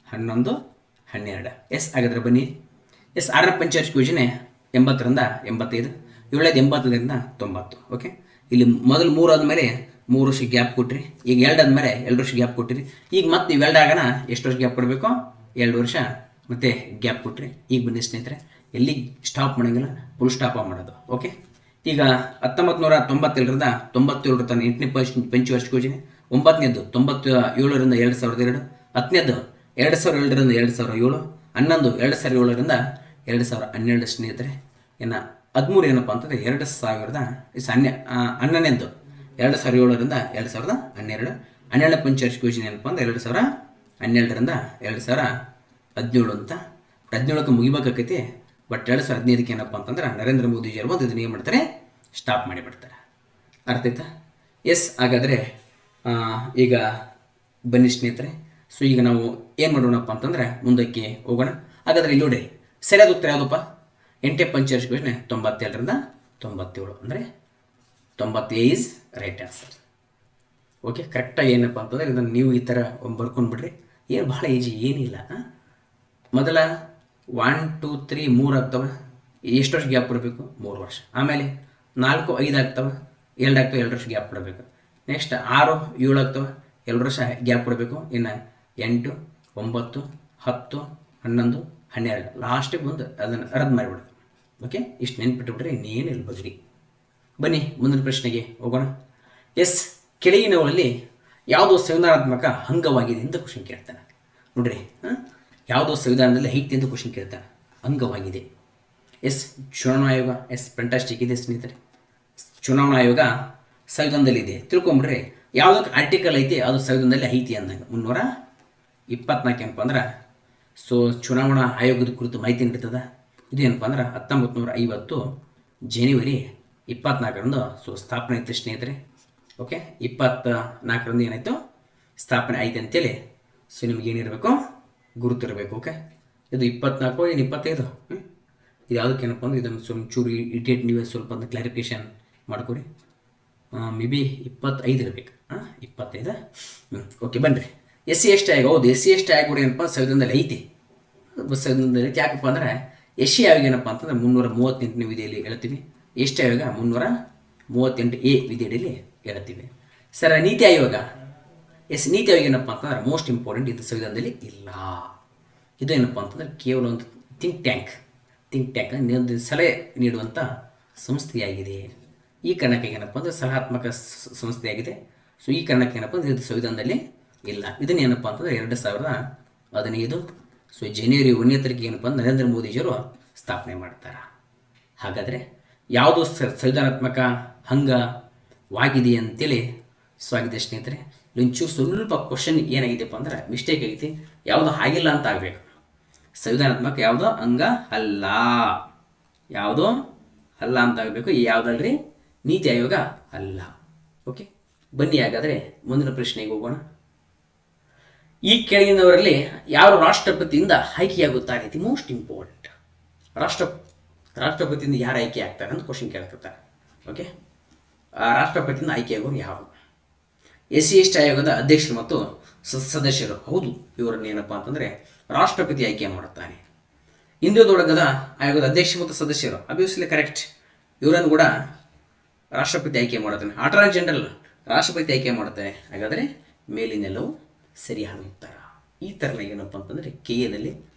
11, 12. ಎಸ್ ಹಾಗಾದ್ರೆ ಬನ್ನಿ. ಎಸ್ 6ನೇ ಪಂಚವಾರ್ಷಿಕ ಯೋಜನೆ 80ರಿಂದ 85, 7ನೇದು 85ರಿಂದ 90. ಓಕೆ, ಇಲ್ಲಿ ಮೊದಲು 3 ಆದಮೇಲೆ 3 ವರ್ಷ ಗ್ಯಾಪ್ ಕೊಟ್ಟಿರಿ. ಈಗ 2 ಆದಮೇಲೆ 2 ವರ್ಷ ಗ್ಯಾಪ್ ಕೊಟ್ಟಿರಿ. ಈಗ ಮತ್ತೆ ಇವೆರಡು ಆಗೋಣ ಎಷ್ಟು ವರ್ಷ ಗ್ಯಾಪ್ ಕೊಡಬೇಕು? 2 ವರ್ಷ ಮತ್ತೆ ಗ್ಯಾಪ್ ಕೊಟ್ಟಿರಿ. ಈಗ ಬನ್ನಿ ಸ್ನೇಹಿತರೆ, ಎಲ್ಲಿ ಸ್ಟಾಪ್ ಮಾಡೋಂಗಿಲ್ಲ, ಫುಲ್ ಸ್ಟಾಪ ಮಾಡೋದು. ಓಕೆ, ಈಗ 1997ರಿಂದ 97 ತನಕ 8ನೇ ಪಂಚವಾರ್ಷಿಕ ಯೋಜನೆ. 9ನೇದು 97ರಿಂದ 2002. 10ನೇದು 2002ರಿಂದ 2007. 11 2007ರಿಂದ 2012 ಸ್ನೇಹಿತರೆ. ಇನ್ನು 13 ಏನಪ್ಪ ಅಂತಂದರೆ 11ನೇದು 2007ರಿಂದ 2012. 12ನೇ ಪಂಚವಾರ್ಷಿಕ ಯೋಜನೆ ಏನಪ್ಪ ಅಂದ್ರೆ 2012ರಿಂದ 2017 ಅಂತ. 17ಕ್ಕೆ ಮುಗಿಬೇಕಾಕೈತಿ. ಬಟ್ 2015ಕ್ಕೆ ಏನಪ್ಪ ಅಂತಂದ್ರೆ ನರೇಂದ್ರ ಮೋದಿಜಿಯವರು ಬಂದು ಇದನ್ನ ಏನು ಮಾಡ್ತಾರೆ? ಸ್ಟಾಪ್ ಮಾಡಿಬಿಡ್ತಾರೆ. ಅರ್ಥ ಆಯ್ತಾ? ಎಸ್ ಹಾಗಾದರೆ ಈಗ ಬನ್ನಿ ಸ್ನೇಹಿತರೆ. ಸೊ ಈಗ ನಾವು ಏನು ಮಾಡೋಣಪ್ಪ ಅಂತಂದರೆ ಮುಂದಕ್ಕೆ ಹೋಗೋಣ. ಹಾಗಾದರೆ ಇಲ್ಲಿ ನೋಡಿ, ಸರಿಯಾದ ಉತ್ತರ ಯಾವುದಪ್ಪ? 8ನೇ ಪಂಚವಾರ್ಷಿಕ ಯೋಜನೆ 97ರಿಂದ 97 ಅಂದರೆ 90 ಈಸ್ ರೈಟ್ ಆನ್ಸರ್. ಓಕೆ, ಕರೆಕ್ಟಾಗಿ ಏನಪ್ಪ ಅಂತಂದರೆ ಇದನ್ನು ನೀವು ಈ ಥರ ಬರ್ಕೊಂಡ್ಬಿಡ್ರಿ. ಏನು ಭಾಳ ಈಜಿ ಏನಿಲ್ಲ. ಮೊದಲ 1, 2, 3 3 ಆಗ್ತವೆ. ಎಷ್ಟು ವರ್ಷ ಗ್ಯಾಪ್ ಕೊಡಬೇಕು? 3 ವರ್ಷ. ಆಮೇಲೆ 4, 5 ಆಗ್ತವೆ. 2 ಆಗ್ತವೆ, 2 ವರ್ಷ ಗ್ಯಾಪ್ ಕೊಡಬೇಕು. ನೆಕ್ಸ್ಟ್ 6, 7 ಆಗ್ತವೆ, 2 ವರ್ಷ ಗ್ಯಾಪ್ ಕೊಡಬೇಕು. ಇನ್ನು 8, 9, 10, 11, 12 ಲಾಸ್ಟಿಗೆ ಬಂದು ಅದನ್ನು ರದ್ದು ಮಾಡಿಬಿಡೋದು. ಓಕೆ, ಇಷ್ಟು ನೆನ್ಪಿಟ್ಟುಬಿಟ್ರೆ ಇನ್ನೇನಿಲ್ಲ ಬಗ್ರಿ. ಬನ್ನಿ ಮುಂದಿನ ಪ್ರಶ್ನೆಗೆ ಹೋಗೋಣ. ಎಸ್, ಕೆಳಗಿನವುಗಳಲ್ಲಿ ಯಾವುದೋ ಸಂವಿಧಾನಾತ್ಮಕ ಅಂಗವಾಗಿದೆ ಅಂತ ಕ್ವಶನ್ ಕೇಳ್ತಾನೆ. ನೋಡ್ರಿ, ಯಾವುದೋ ಸಂವಿಧಾನದಲ್ಲಿ ಐತಿ ಅಂತ ಕ್ವಶನ್ ಕೇಳ್ತಾನೆ. ಅಂಗವಾಗಿದೆ. ಎಸ್, ಚುನಾವಣಾ ಆಯೋಗ. ಎಸ್, ಫ್ಯಾಂಟಾಸ್ಟಿಕ್ ಇದೆ ಸ್ನೇಹಿತರೆ. ಚುನಾವಣಾ ಆಯೋಗ ಸಂವಿಧಾನದಲ್ಲಿದೆ. ತಿಳ್ಕೊಂಬಿಡ್ರಿ, ಯಾವುದಕ್ಕೆ ಆರ್ಟಿಕಲ್ ಐತಿ ಅದು ಸಂವಿಧಾನದಲ್ಲಿ ಐತಿ ಅಂದಾಗ 324 ಏನಪ್ಪ ಅಂದ್ರೆ ಸೊ ಚುನಾವಣಾ ಆಯೋಗದ ಕುರಿತು ಮಾಹಿತಿ ನೀಡ್ತದ. ಇದು ಏನಪ್ಪ ಅಂದ್ರೆ 1950 ಜನವರಿ 24ರಂದು ಸೊ ಸ್ಥಾಪನೆ ಆಯಿತು ಸ್ನೇಹಿತರೆ. ಓಕೆ, 24ರಂದು ಏನಾಯಿತು? ಸ್ಥಾಪನೆ ಆಯ್ತು ಅಂತೇಳಿ ಸೊ ನಿಮ್ಗೆ ಏನಿರಬೇಕು? ಗುರುತಿರಬೇಕು. ಓಕೆ, ಇದು 24 ಏನು 25? ಇದು ಯಾವುದಕ್ಕೆ ಏನಪ್ಪ ಅಂದ್ರೆ ಇದನ್ನು ಸ್ವಲ್ಪ ಚೂರು ಈ ಡೇಟ್ ನೀವೇ ಸ್ವಲ್ಪ ಒಂದು ಕ್ಲಾರಿಫಿಕೇಶನ್ ಮಾಡ್ಕೊರಿ. ಮೇ ಬಿ 25 ಇರಬೇಕು. 25. ಓಕೆ, ಬನ್ನಿರಿ. SC/ST ಆಯೋಗ. ಹೌದು, SC/ST ಆಯೋಗ ಕೂಡ ಏನಪ್ಪ ಸಂವಿಧಾನದಲ್ಲಿ ಐತಿ. ಸಂವಿಧಾನದಲ್ಲಿ ಐತಿ. ಯಾಕಪ್ಪ ಅಂದರೆ SC ಆಯೋಗ ಏನಪ್ಪ ಅಂತಂದರೆ 338ನೇ ವಿಧಿಯಲ್ಲಿ ಹೇಳ್ತೀವಿ. ST ಆಯೋಗ 338A ವಿಧಿಯಲ್ಲಿ ಹೇಳ್ತೀವಿ. ಸರ್, ನೀತಿ ಆಯೋಗ. ಎಸ್, ನೀತಿ ಆಯೋಗ ಏನಪ್ಪ ಅಂತಂದ್ರೆ ಮೋಸ್ಟ್ ಇಂಪಾರ್ಟೆಂಟ್, ಇದು ಸಂವಿಧಾನದಲ್ಲಿ ಇಲ್ಲ. ಇದು ಏನಪ್ಪ ಅಂತಂದರೆ ಕೇವಲ ಒಂದು ಥಿಂಕ್ ಟ್ಯಾಂಕ್ ಸಲಹೆ ನೀಡುವಂಥ ಸಂಸ್ಥೆಯಾಗಿದೆ. ಈ ಕಾರಣಕ್ಕೆ ಏನಪ್ಪ ಅಂದರೆ ಸಲಹಾತ್ಮಕ ಸಂಸ್ಥೆಯಾಗಿದೆ. ಸೊ ಈ ಕಾರಣಕ್ಕೆ ಏನಪ್ಪ ಅಂದರೆ ಇದು ಸಂವಿಧಾನದಲ್ಲಿ ಇಲ್ಲ. ಇದನ್ನ ಏನಪ್ಪ ಅಂತಂದರೆ 2015 ಸೊ ಜನವರಿ 1ನೇ ತಾರೀಕಿಗೆ ಏನಪ್ಪ ಅಂದ್ರೆ ನರೇಂದ್ರ ಮೋದಿಜಿಯವರು ಸ್ಥಾಪನೆ ಮಾಡ್ತಾರೆ. ಹಾಗಾದರೆ ಯಾವುದು ಸಂವಿಧಾನಾತ್ಮಕ ಅಂಗವಾಗಿದೆ ಅಂತೇಳಿ ಸ್ವಾಗತ ಸ್ನೇಹಿತರೆ. ಲಂಚು ಸ್ವಲ್ಪ ಕ್ವಶನ್ ಏನಾಗಿದೆಪ್ಪ ಅಂದ್ರೆ ಮಿಸ್ಟೇಕ್ ಆಗೈತಿ, ಯಾವುದೋ ಆಗಿಲ್ಲ ಅಂತ ಆಗಬೇಕು. ಸಂವಿಧಾನಾತ್ಮಕ ಯಾವುದೋ ಅಂಗ ಅಲ್ಲ, ಯಾವುದೋ ಅಲ್ಲ ಅಂತ ಆಗಬೇಕು. ಯಾವುದಲ್ರಿ? ನೀತಿ ಆಯೋಗ ಅಲ್ಲ. ಓಕೆ, ಬನ್ನಿ ಹಾಗಾದರೆ ಮುಂದಿನ ಪ್ರಶ್ನೆಗೆ ಹೋಗೋಣ. ಈ ಕೆಳಗಿನವರಲ್ಲಿ ಯಾರು ರಾಷ್ಟ್ರಪತಿಯಿಂದ ಆಯ್ಕೆಯಾಗುತ್ತಾರೆ? The most important. ರಾಷ್ಟ್ರಪತಿಯಿಂದ ಯಾರು ಆಯ್ಕೆ ಆಗ್ತಾರೆ ಅಂತ ಕ್ವಶನ್ ಕೇಳ್ತಾರೆ. ಓಕೆ, ರಾಷ್ಟ್ರಪತಿಯಿಂದ ಆಯ್ಕೆಯಾಗೋರು ಯಾರು? SC ಆಯೋಗದ ಅಧ್ಯಕ್ಷರು ಮತ್ತು ಸದಸ್ಯರು. ಹೌದು, ಇವರನ್ನು ಏನಪ್ಪ ಅಂತಂದರೆ ರಾಷ್ಟ್ರಪತಿ ಆಯ್ಕೆ ಮಾಡುತ್ತಾನೆ. ಹಿಂದುಳಿದ ಆಯೋಗದ ಅಧ್ಯಕ್ಷ ಮತ್ತು ಸದಸ್ಯರು, ಅಬ್ವಿಯಸ್ಲಿ ಕರೆಕ್ಟ್, ಇವರನ್ನು ಕೂಡ ರಾಷ್ಟ್ರಪತಿ ಆಯ್ಕೆ ಮಾಡುತ್ತಾನೆ. ಅಟಾರ್ನಿ ಜನರಲ್ ರಾಷ್ಟ್ರಪತಿ ಆಯ್ಕೆ ಮಾಡುತ್ತಾರೆ. ಹಾಗಾದರೆ ಮೇಲಿನೆಲ್ಲವೂ ಸರಿಯಾದ ಉತ್ತರ. ಈ ಥರನ ಏನಪ್ಪ ಅಂತಂದರೆ KAದಲ್ಲಿ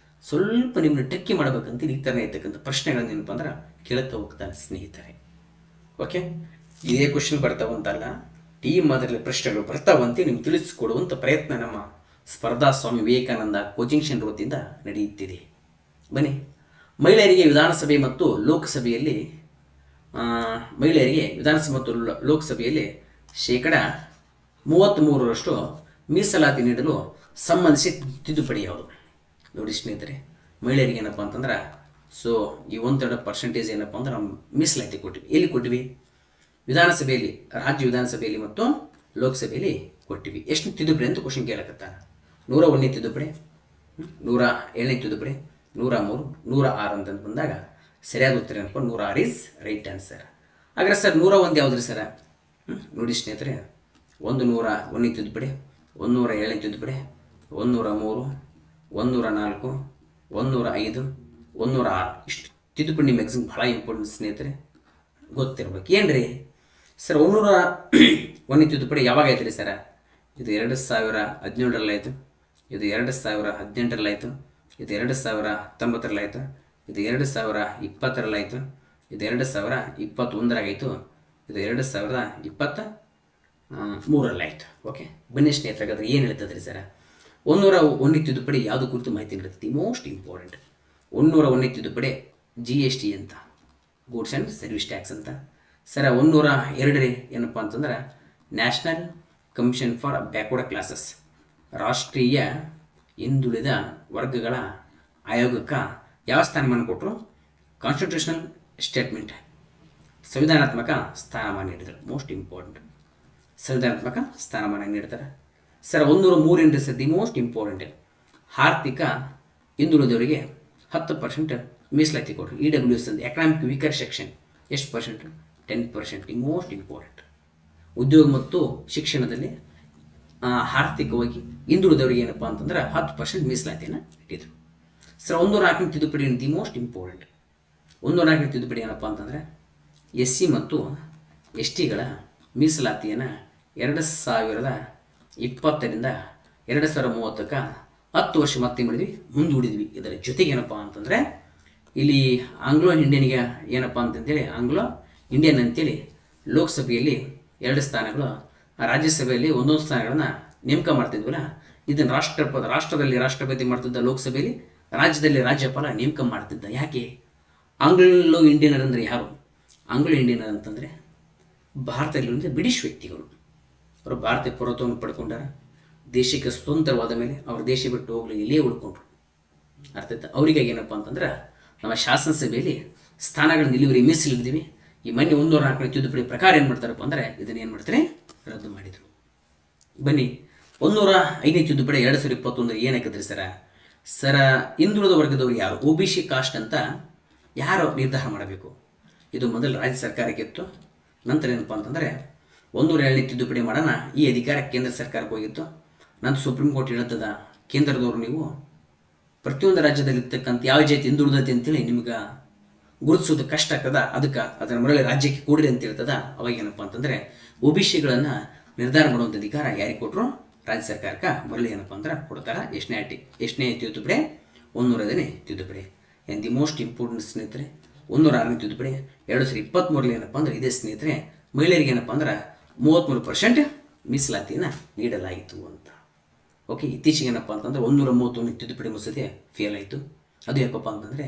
ಸ್ವಲ್ಪ ನಿಮ್ಮನ್ನು ಟ್ರಿಕ್ಕಿ ಮಾಡಬೇಕಂತ ಈ ಥರ ಇರ್ತಕ್ಕಂಥ ಪ್ರಶ್ನೆಗಳನ್ನು ಏನಪ್ಪ ಅಂದ್ರೆ ಕೇಳುತ್ತಾ ಹೋಗ್ತಾನೆ ಸ್ನೇಹಿತರೆ. ಓಕೆ, ಇದೇ ಕ್ವಶನ್ ಬರ್ತಾವಂತಲ್ಲ, ಈ ಮಾದರಿಯಲ್ಲಿ ಪ್ರಶ್ನೆಗಳು ಬರ್ತಾವಂತೆ ನಿಮ್ಗೆ ತಿಳಿಸಿಕೊಡುವಂಥ ಪ್ರಯತ್ನ ನಮ್ಮ ಸ್ಪರ್ಧಾ ಸ್ವಾಮಿ ವಿವೇಕಾನಂದ ಕೋಚಿಂಗ್ ಸೆಂಟರ್ ವತಿಯಿಂದ ನಡೆಯುತ್ತಿದೆ. ಬನ್ನಿ, ಮಹಿಳೆಯರಿಗೆ ವಿಧಾನಸಭೆ ಮತ್ತು ಲೋಕಸಭೆಯಲ್ಲಿ ಶೇಕಡ 33ರಷ್ಟು ಮೀಸಲಾತಿ ನೀಡಲು ಸಂಬಂಧಿಸಿ ತಿದ್ದುಪಡಿ ಯಾವುದು? ನೋಡಿ ಸ್ನೇಹಿತರೆ, ಮಹಿಳೆಯರಿಗೆ ಏನಪ್ಪ ಅಂತಂದ್ರೆ ಈ 1% ಏನಪ್ಪ ಅಂದ್ರೆ ನಾವು ಮೀಸಲಾತಿ ಕೊಟ್ಟಿವಿ. ಎಲ್ಲಿ ಕೊಟ್ಟಿವಿ? ವಿಧಾನಸಭೆಯಲ್ಲಿ, ರಾಜ್ಯ ವಿಧಾನಸಭೆಯಲ್ಲಿ ಮತ್ತು ಲೋಕಸಭೆಯಲ್ಲಿ ಕೊಟ್ಟಿವಿ. ಎಷ್ಟು ತಿದ್ದುಪಡಿ ಅಂತ ಕ್ವಶನ್ ಕೇಳಕತ್ತಾನ. 101ನೇ ತಿದ್ದುಪಡಿ, 107ನೇ ತಿದ್ದುಪಡಿ, 103, 106 ಅಂತ ಬಂದಾಗ ಸರಿಯಾದ ಉತ್ತರ ಏನಪ್ಪ? 106 ಈಸ್ ರೈಟ್ ಆನ್ಸರ್. ಹಾಗಾದ್ರೆ ಸರ್ 101 ಯಾವುದ್ರಿ ಸರ? ನೋಡಿ ಸ್ನೇಹಿತರೆ, 101ನೇ ತಿದ್ದುಪಡಿ, 107ನೇ ತಿದ್ದುಪಡಿ, 103, 104, 105, 106 ಇಷ್ಟು ತಿದ್ದುಪಡಿ ನಿಮ್ಮ ಎಕ್ಸಾಮ್ ಭಾಳ ಇಂಪಾರ್ಟೆಂಟ್ ಸ್ನೇಹಿತರೆ, ಗೊತ್ತಿರ್ಬೇಕು. ಏನ್ರಿ ಸರ್ 101ನೇ ತಿದ್ದುಪಡಿ ಯಾವಾಗ ಆಯ್ತು ರೀ ಸರ? ಇದು 2017ರಲ್ಲಾಯಿತು, ಇದು 2018ರಲ್ಲಾಯಿತು, ಇದು 2019ರಲ್ಲಾಯಿತು, ಇದು 2020ರಲ್ಲಾಯಿತು, ಇದು 2021ರಾಗಾಯಿತು, ಇದು 2023ರಲ್ಲಾಯಿತು. ಓಕೆ, ಬನ್ನಿ ಸ್ನೇಹಿತರೆ, ಹಾಗಾದ್ರೆ ಏನು ಹೇಳ್ತದೆ ರೀ ಸರ? 101ನೇ ತಿದ್ದುಪಡಿ ಯಾವುದು ಕುರಿತು ಮಾಹಿತಿ ನೀಡುತ್ತೆ? Most important. 101ನೇ ತಿದ್ದುಪಡಿ GST ಅಂತ, ಗೂಡ್ಸ್ ಆ್ಯಂಡ್ ಸರ್ವಿಸ್ ಟ್ಯಾಕ್ಸ್ ಅಂತ. ಸರ 102 ಏನಪ್ಪ ಅಂತಂದ್ರೆ national commission for backward classes, ರಾಷ್ಟ್ರೀಯ ಹಿಂದುಳಿದ ವರ್ಗಗಳ ಆಯೋಗಕ್ಕೆ ಯಾವ ಸ್ಥಾನಮಾನ ಕೊಟ್ಟರು? ಕಾನ್ಸ್ಟಿಟ್ಯೂಷನಲ್ ಸ್ಟೇಟ್ಮೆಂಟ್, ಸಂವಿಧಾನಾತ್ಮಕ ಸ್ಥಾನಮಾನ ನೀಡಿದರು. ಮೋಸ್ಟ್ ಇಂಪಾರ್ಟೆಂಟ್, ಸಂವಿಧಾನಾತ್ಮಕ ಸ್ಥಾನಮಾನ ನೀಡ್ತಾರೆ. ಸರ್ 103 ಏನ್ರಿ ಸರ್? The most important. ಆರ್ಥಿಕ ಹಿಂದುಳಿದವರಿಗೆ 10% ಮೀಸಲಾತಿ ಕೊಟ್ಟರು. EWS ಅಂತ, ಎಕನಾಮಿಕ್ ವೀಕರ್ ಸೆಕ್ಷನ್, ಎಷ್ಟು ಪರ್ಸೆಂಟ್? 10%. The most important. ಉದ್ಯೋಗ ಮತ್ತು ಶಿಕ್ಷಣದಲ್ಲಿ ಆರ್ಥಿಕವಾಗಿ ಹಿಂದುಳಿದವರಿಗೆ ಏನಪ್ಪ ಅಂತಂದ್ರೆ 10% ಮೀಸಲಾತಿಯನ್ನು ನೀಡಿದರು. ಸರ್ 104ನೇ ತಿದ್ದುಪಡಿ ದಿ ಮೋಸ್ಟ್ ಇಂಪಾರ್ಟೆಂಟ್. 104ನೇ ತಿದ್ದುಪಡಿ ಏನಪ್ಪ ಅಂತಂದರೆ SC ಮತ್ತು STಗಳ ಮೀಸಲಾತಿಯನ್ನು 2020ರಿಂದ 2030ಕ್ಕೆ 10 ವರ್ಷ ಮತ್ತೆ ಮಾಡಿದ್ವಿ, ಮುಂದೂಡಿದ್ವಿ. ಇದರ ಜೊತೆಗೆ ಏನಪ್ಪ ಅಂತಂದರೆ ಇಲ್ಲಿ ಆಂಗ್ಲೋ ಇಂಡಿಯನ್ಗೆ ಏನಪ್ಪ ಅಂತಂತೇಳಿ ಆಂಗ್ಲೋ ಇಂಡಿಯನ್ ಅಂತೇಳಿ ಲೋಕಸಭೆಯಲ್ಲಿ 2 ಸ್ಥಾನಗಳು, ರಾಜ್ಯಸಭೆಯಲ್ಲಿ 1 ಸ್ಥಾನಗಳನ್ನು ನೇಮಕ ಮಾಡ್ತಿದ್ವಲ್ಲ, ಇದನ್ನು ರಾಷ್ಟ್ರದಲ್ಲಿ ರಾಷ್ಟ್ರಪತಿ ಮಾಡ್ತಿದ್ದ, ಲೋಕಸಭೆಯಲ್ಲಿ ರಾಜ್ಯದಲ್ಲಿ ರಾಜ್ಯಪಾಲ ನೇಮಕ ಮಾಡ್ತಿದ್ದ. ಯಾಕೆ? ಆಂಗ್ಲೋ ಇಂಡಿಯನರ್ ಅಂದರೆ ಯಾರು? ಆಂಗ್ಲೋ ಇಂಡಿಯನರ್ ಅಂತಂದರೆ ಭಾರತದಲ್ಲಿರುವಂಥ ಬ್ರಿಟಿಷ್ ವ್ಯಕ್ತಿಗಳು. ಅವರು ಭಾರತೀಯ ಪೌರತ್ವವನ್ನು ಪಡ್ಕೊಂಡಾರ. ದೇಶಕ್ಕೆ ಸ್ವತಂತ್ರವಾದ ಮೇಲೆ ಅವ್ರ ದೇಶ ಬಿಟ್ಟು ಹೋಗ್ಲಿ ಇಲ್ಲೇ ಉಳ್ಕೊಂಡ್ರು. ಅರ್ಥ ಆಯ್ತಾ? ಅವರಿಗಾಗಿ ಏನಪ್ಪ ಅಂತಂದ್ರೆ ನಮ್ಮ ಶಾಸನಸಭೆಯಲ್ಲಿ ಸ್ಥಾನಗಳನ್ನ ಇಲ್ಲಿವರೆಗೆ ಮೀಸಲಿದ್ದೀವಿ. ಈ ಮೊನ್ನೆ 104ನೇ ತಿದ್ದುಪಡಿ ಪ್ರಕಾರ ಏನು ಮಾಡ್ತಾರಪ್ಪ ಅಂದರೆ ಇದನ್ನು ಏನು ಮಾಡ್ತಾರೆ? ರದ್ದು ಮಾಡಿದರು. ಬನ್ನಿ, 105ನೇ ತಿದ್ದುಪಡಿ 2021 ಏನು ಹಾಕಿದ್ರಿ ಸರ? ಹಿಂದುಳಿದ ವರ್ಗದವರು ಯಾರು? OBC ಕಾಸ್ಟ್ ಅಂತ ಯಾರು ನಿರ್ಧಾರ ಮಾಡಬೇಕು? ಇದು ಮೊದಲು ರಾಜ್ಯ ಸರ್ಕಾರಕ್ಕೆ ಇತ್ತು. ನಂತರ ಏನಪ್ಪ ಅಂತಂದರೆ 107ನೇ ತಿದ್ದುಪಡಿ ಮಾಡೋಣ, ಈ ಅಧಿಕಾರ ಕೇಂದ್ರ ಸರ್ಕಾರಕ್ಕೆ ಹೋಗಿತ್ತು. ನಂತರ ಸುಪ್ರೀಂ ಕೋರ್ಟ್ ಹೇಳ್ತದ, ಕೇಂದ್ರದವರು ನೀವು ಪ್ರತಿಯೊಂದು ರಾಜ್ಯದಲ್ಲಿರ್ತಕ್ಕಂಥ ಯಾವ ಜಾತಿ ಹಿಂದುಳಿದೈತಿ ಅಂತೇಳಿ ನಿಮ್ಗೆ ಗುರುತಿಸೋದು ಕಷ್ಟ ಆಗ್ತದ, ಅದಕ್ಕೆ ಅದರ ಮರಳಿ ರಾಜ್ಯಕ್ಕೆ ಕೂಡಿರಿ ಅಂತ ಹೇಳ್ತದ. ಅವಾಗ ಏನಪ್ಪ ಅಂತಂದರೆ OBCಗಳನ್ನು ನಿರ್ಧಾರ ಮಾಡುವಂಥ ಅಧಿಕಾರ ಯಾರಿಗೆ ಕೊಟ್ಟರು? ರಾಜ್ಯ ಸರ್ಕಾರಕ್ಕೆ ಮರಳಿ ಏನಪ್ಪ ಅಂದ್ರೆ ಕೊಡ್ತಾರೆ. ಎಷ್ಟನೇ ತಿದ್ದುಪಡಿ? 105ನೇ ತಿದ್ದುಪಡಿ. ಆ್ಯಂಡ್ ದಿ ಮೋಸ್ಟ್ ಇಂಪಾರ್ಟೆಂಟ್ ಸ್ನೇಹಿತರೆ 106ನೇ ತಿದ್ದುಪಡಿ 2023 ಏನಪ್ಪ ಅಂದ್ರೆ ಇದೇ ಸ್ನೇಹಿತರೆ, ಮಹಿಳೆಯರಿಗೆ ಏನಪ್ಪ ಅಂದ್ರೆ 33% ಮೀಸಲಾತಿಯನ್ನು ನೀಡಲಾಯಿತು ಅಂತ. ಓಕೆ, ಇತ್ತೀಚೆಗೆ ಏನಪ್ಪ ಅಂತಂದ್ರೆ 131ನೇ ತಿದ್ದುಪಡಿ ಮಸೂದೆ ಫೇಲ್ ಆಯಿತು. ಅದು ಯಾಕಪ್ಪ ಅಂತಂದರೆ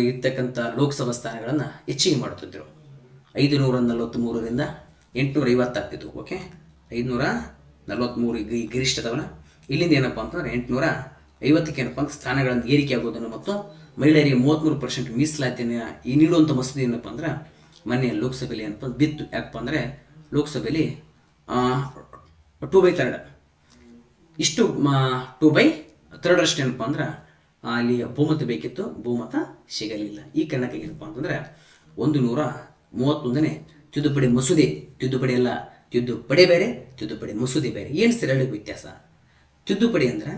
ಇರ್ತಕ್ಕಂಥ ಲೋಕಸಭಾ ಸ್ಥಾನಗಳನ್ನು ಹೆಚ್ಚಿಗೆ ಮಾಡುತ್ತಿದ್ದರು. 543ರಿಂದ 850 ಆಗ್ತಿದ್ವು. ಓಕೆ, 543 43 ಗರಿಷ್ಠದವನ. ಇಲ್ಲಿಂದ ಏನಪ್ಪ ಅಂತಂದ್ರೆ 850ಕ್ಕೆ ಏನಪ್ಪ ಅಂತ ಸ್ಥಾನಗಳನ್ನು ಏರಿಕೆ ಆಗೋದನ್ನು ಮತ್ತು ಮಹಿಳೆಯರಿಗೆ 33% ಮೀಸಲಾತಿಯನ್ನು ನೀಡುವಂಥ ಮಸೂದೆ ಏನಪ್ಪ ಅಂದ್ರೆ ಮೊನ್ನೆ ಲೋಕಸಭೆಯಲ್ಲಿ ಏನಪ್ಪ ಬಿತ್ತು. ಯಾಕಪ್ಪ ಅಂದರೆ ಲೋಕಸಭೆಯಲ್ಲಿ 2/3 ಇಷ್ಟು 2/3 ಅಷ್ಟು ಏನಪ್ಪ ಅಂದ್ರೆ ಅಲ್ಲಿ ಬಹುಮತ ಬೇಕಿತ್ತು, ಬಹುಮತ ಸಿಗಲಿಲ್ಲ. ಈ ಕಾರಣಕ್ಕೆ ಏನಪ್ಪ ಅಂತಂದ್ರೆ 131ನೇ ತಿದ್ದುಪಡಿ ಮಸೂದೆ, ತಿದ್ದುಪಡಿ ಅಲ್ಲ, ತಿದ್ದುಪಡಿ ಬೇರೆ, ತಿದ್ದುಪಡಿ ಮಸೂದೆ ಬೇರೆ. ಏನು ಸರ್ ಹೇಳಿ ವ್ಯತ್ಯಾಸ? ತಿದ್ದುಪಡಿ ಅಂದ್ರೆ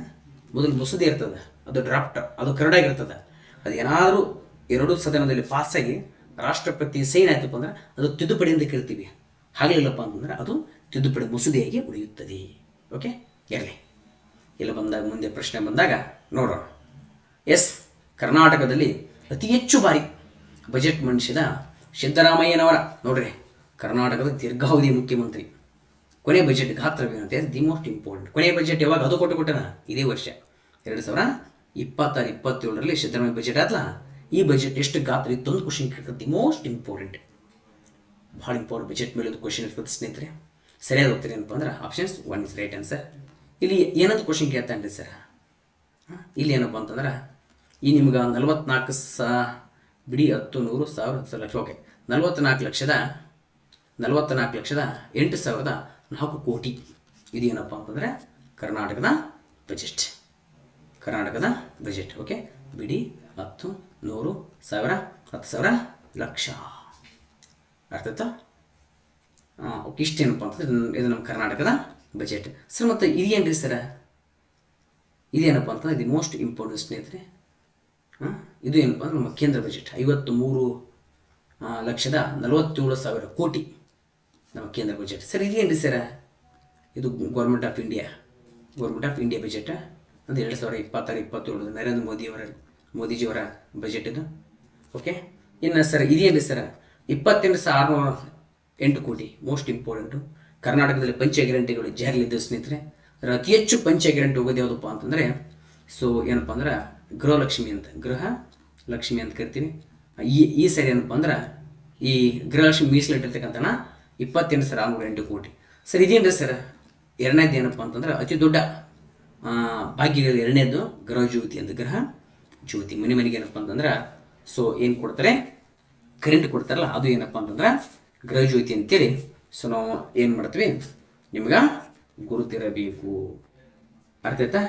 ಮೊದಲು ಮಸೂದೆ ಇರ್ತದೆ, ಅದು ಡ್ರಾಫ್ಟ್, ಅದು ಕರಡಾಗಿರ್ತದೆ. ಅದು ಏನಾದರೂ 2 ಸದನದಲ್ಲಿ ಪಾಸಾಗಿ ರಾಷ್ಟ್ರಪತಿ ಸೈನ್ ಆಯ್ತಪ್ಪ ಅಂದ್ರೆ ಅದು ತಿದ್ದುಪಡಿ ಅಂತ ಕೇಳ್ತೀವಿ. ಹಾಗಲಿಲ್ಲಪ್ಪ ಅಂತಂದ್ರೆ ಅದು ತಿದ್ದುಪಡಿ ಮಸೂದೆಯಾಗಿ ಉಳಿಯುತ್ತದೆ. ಓಕೆ, ಇರಲಿ. ಇಲ್ಲ ಬಂದಾಗ ಮುಂದೆ ಪ್ರಶ್ನೆ ಬಂದಾಗ ನೋಡೋಣ. ಎಸ್, ಕರ್ನಾಟಕದಲ್ಲಿ ಅತಿ ಹೆಚ್ಚು ಬಾರಿ ಬಜೆಟ್ ಮಂಡಿಸಿದ ಸಿದ್ದರಾಮಯ್ಯನವರ, ನೋಡ್ರಿ, ಕರ್ನಾಟಕದ ದೀರ್ಘಾವಧಿ ಮುಖ್ಯಮಂತ್ರಿ. ಕೊನೆ ಬಜೆಟ್ ಗಾತ್ರವೇನಂತೆ ದಿ ಮೋಸ್ಟ್ ಇಂಪಾರ್ಟೆಂಟ್. ಕೊನೆಯ ಬಜೆಟ್ ಯಾವಾಗ? ಅದು ಕೊಟ್ಟನ ಇದೇ ವರ್ಷ 2026-27ರಲ್ಲಿ ಸಿದ್ದರಾಮಯ್ಯ ಬಜೆಟ್ ಆದ್ಲ. ಈ ಬಜೆಟ್ ಎಷ್ಟು ಗಾತ್ರ ಇತ್ತು ಒಂದು ಕ್ವಶನ್ ಕೇಳ್ತದೆ. ದಿ ಮೋಸ್ಟ್ ಇಂಪಾರ್ಟೆಂಟ್, ಭಾಳ ಇಂಪಾರ್ಟೆಂಟ್ ಬಜೆಟ್ ಮೇಲೆ ಒಂದು ಕ್ವಶನ್ ಇರ್ತದೆ ಸ್ನೇಹಿತರೆ. ಸರಿಯಾಗಿ ಹೋಗ್ತೀರಿ ಏನಪ್ಪ ಅಂದ್ರೆ ಆಪ್ಷನ್ಸ್ 1 ಇಸ್ ರೈಟ್ ಆನ್ಸರ್. ಇಲ್ಲಿ ಏನಂತ ಕ್ವಶನ್ ಕೇಳ್ತಾನ್ರಿ ಸರ್? ಇಲ್ಲಿ ಏನಪ್ಪ ಅಂತಂದ್ರೆ ಈ ನಿಮ್ಗೆ 44 ಬಿಡಿ 10 100 1000 10 ಲಕ್ಷ. ಓಕೆ, 44,08,04 ಕೋಟಿ. ಇದು ಏನಪ್ಪ ಅಂತಂದರೆ ಕರ್ನಾಟಕದ ಬಜೆಟ್, ಕರ್ನಾಟಕದ ಬಜೆಟ್. ಓಕೆ, ಬಿಡಿ 10 100 1000 10,000 ಲಕ್ಷ. ಅರ್ಥ ಆಯ್ತಾ? ಓಕೆ, ಇಷ್ಟೇನಪ್ಪ ಅಂತಂದ್ರೆ ಇದು ನಮ್ಮ ಕರ್ನಾಟಕದ ಬಜೆಟ್. ಸರ್ ಮತ್ತು ಇದೇನು ಸರ? ಇದೇನಪ್ಪ ಅಂತಂದ್ರೆ ಇದು ಮೋಸ್ಟ್ ಇಂಪಾರ್ಟೆಂಟ್ ಸ್ನೇಹಿತರೆ. ಇದು ಏನಪ್ಪ ಅಂದ್ರೆ ನಮ್ಮ ಕೇಂದ್ರ ಬಜೆಟ್ 53,47,000 ಕೋಟಿ ನಮ್ಮ ಕೇಂದ್ರ ಬಜೆಟ್. ಸರ್ ಇದೇನು ಸರ? ಇದು ಗೌರ್ಮೆಂಟ್ ಆಫ್ ಇಂಡಿಯಾ ಬಜೆಟ್ ಅಂದರೆ 2026-27 ನರೇಂದ್ರ ಮೋದಿಜಿಯವರ ಬಜೆಟ್ ಇದು. ಓಕೆ, ಇನ್ನು ಸರ್ ಇದೇನು ಸರ? 28,608 ಕೋಟಿ. Most important. ಕರ್ನಾಟಕದಲ್ಲಿ ಪಂಚ ಗ್ಯಾರಂಟಿಗಳು ಜಾರಿಯಲ್ಲಿದ್ದ ಸ್ನೇಹಿತರೆ. ಅತಿ ಹೆಚ್ಚು ಪಂಚ ಗ್ಯಾರಂಟಿ ಹೋಗೋದು ಯಾವುದಪ್ಪ ಅಂತಂದರೆ ಏನಪ್ಪ ಅಂದ್ರೆ ಗೃಹ ಲಕ್ಷ್ಮಿ ಅಂತ ಕರಿತೀವಿ. ಈ ಸರಿ ಏನಪ್ಪ ಅಂದ್ರೆ ಈ ಗೃಹಲಕ್ಷ್ಮಿ ಮೀಸಲಿಟ್ಟಿರ್ತಕ್ಕಂಥ 28,608 ಕೋಟಿ. ಸರ್ ಇದೇನು ಸರ್? ಎರಡನೇದು ಏನಪ್ಪ ಅಂತಂದ್ರೆ ಅತಿ ದೊಡ್ಡ ಭಾಗ್ಯಗಳು. ಎರಡನೇದು ಗೃಹ ಜ್ಯೋತಿ ಅಂತ. ಗೃಹ ಜ್ಯೋತಿ ಮನೆಗೆ ಏನಪ್ಪ ಅಂತಂದ್ರೆ ಏನು ಕೊಡ್ತಾರೆ? ಕರೆಂಟ್ ಕೊಡ್ತಾರಲ್ಲ, ಅದು ಏನಪ್ಪ ಅಂತಂದ್ರೆ ಗೃಹ ಜ್ಯೋತಿ ಅಂತೇಳಿ. ನಾವು ಏನು ಮಾಡ್ತೀವಿ, ನಿಮ್ಗೆ ಗುರುತಿರಬೇಕು. ಅರ್ಥ ಆಯ್ತಾ?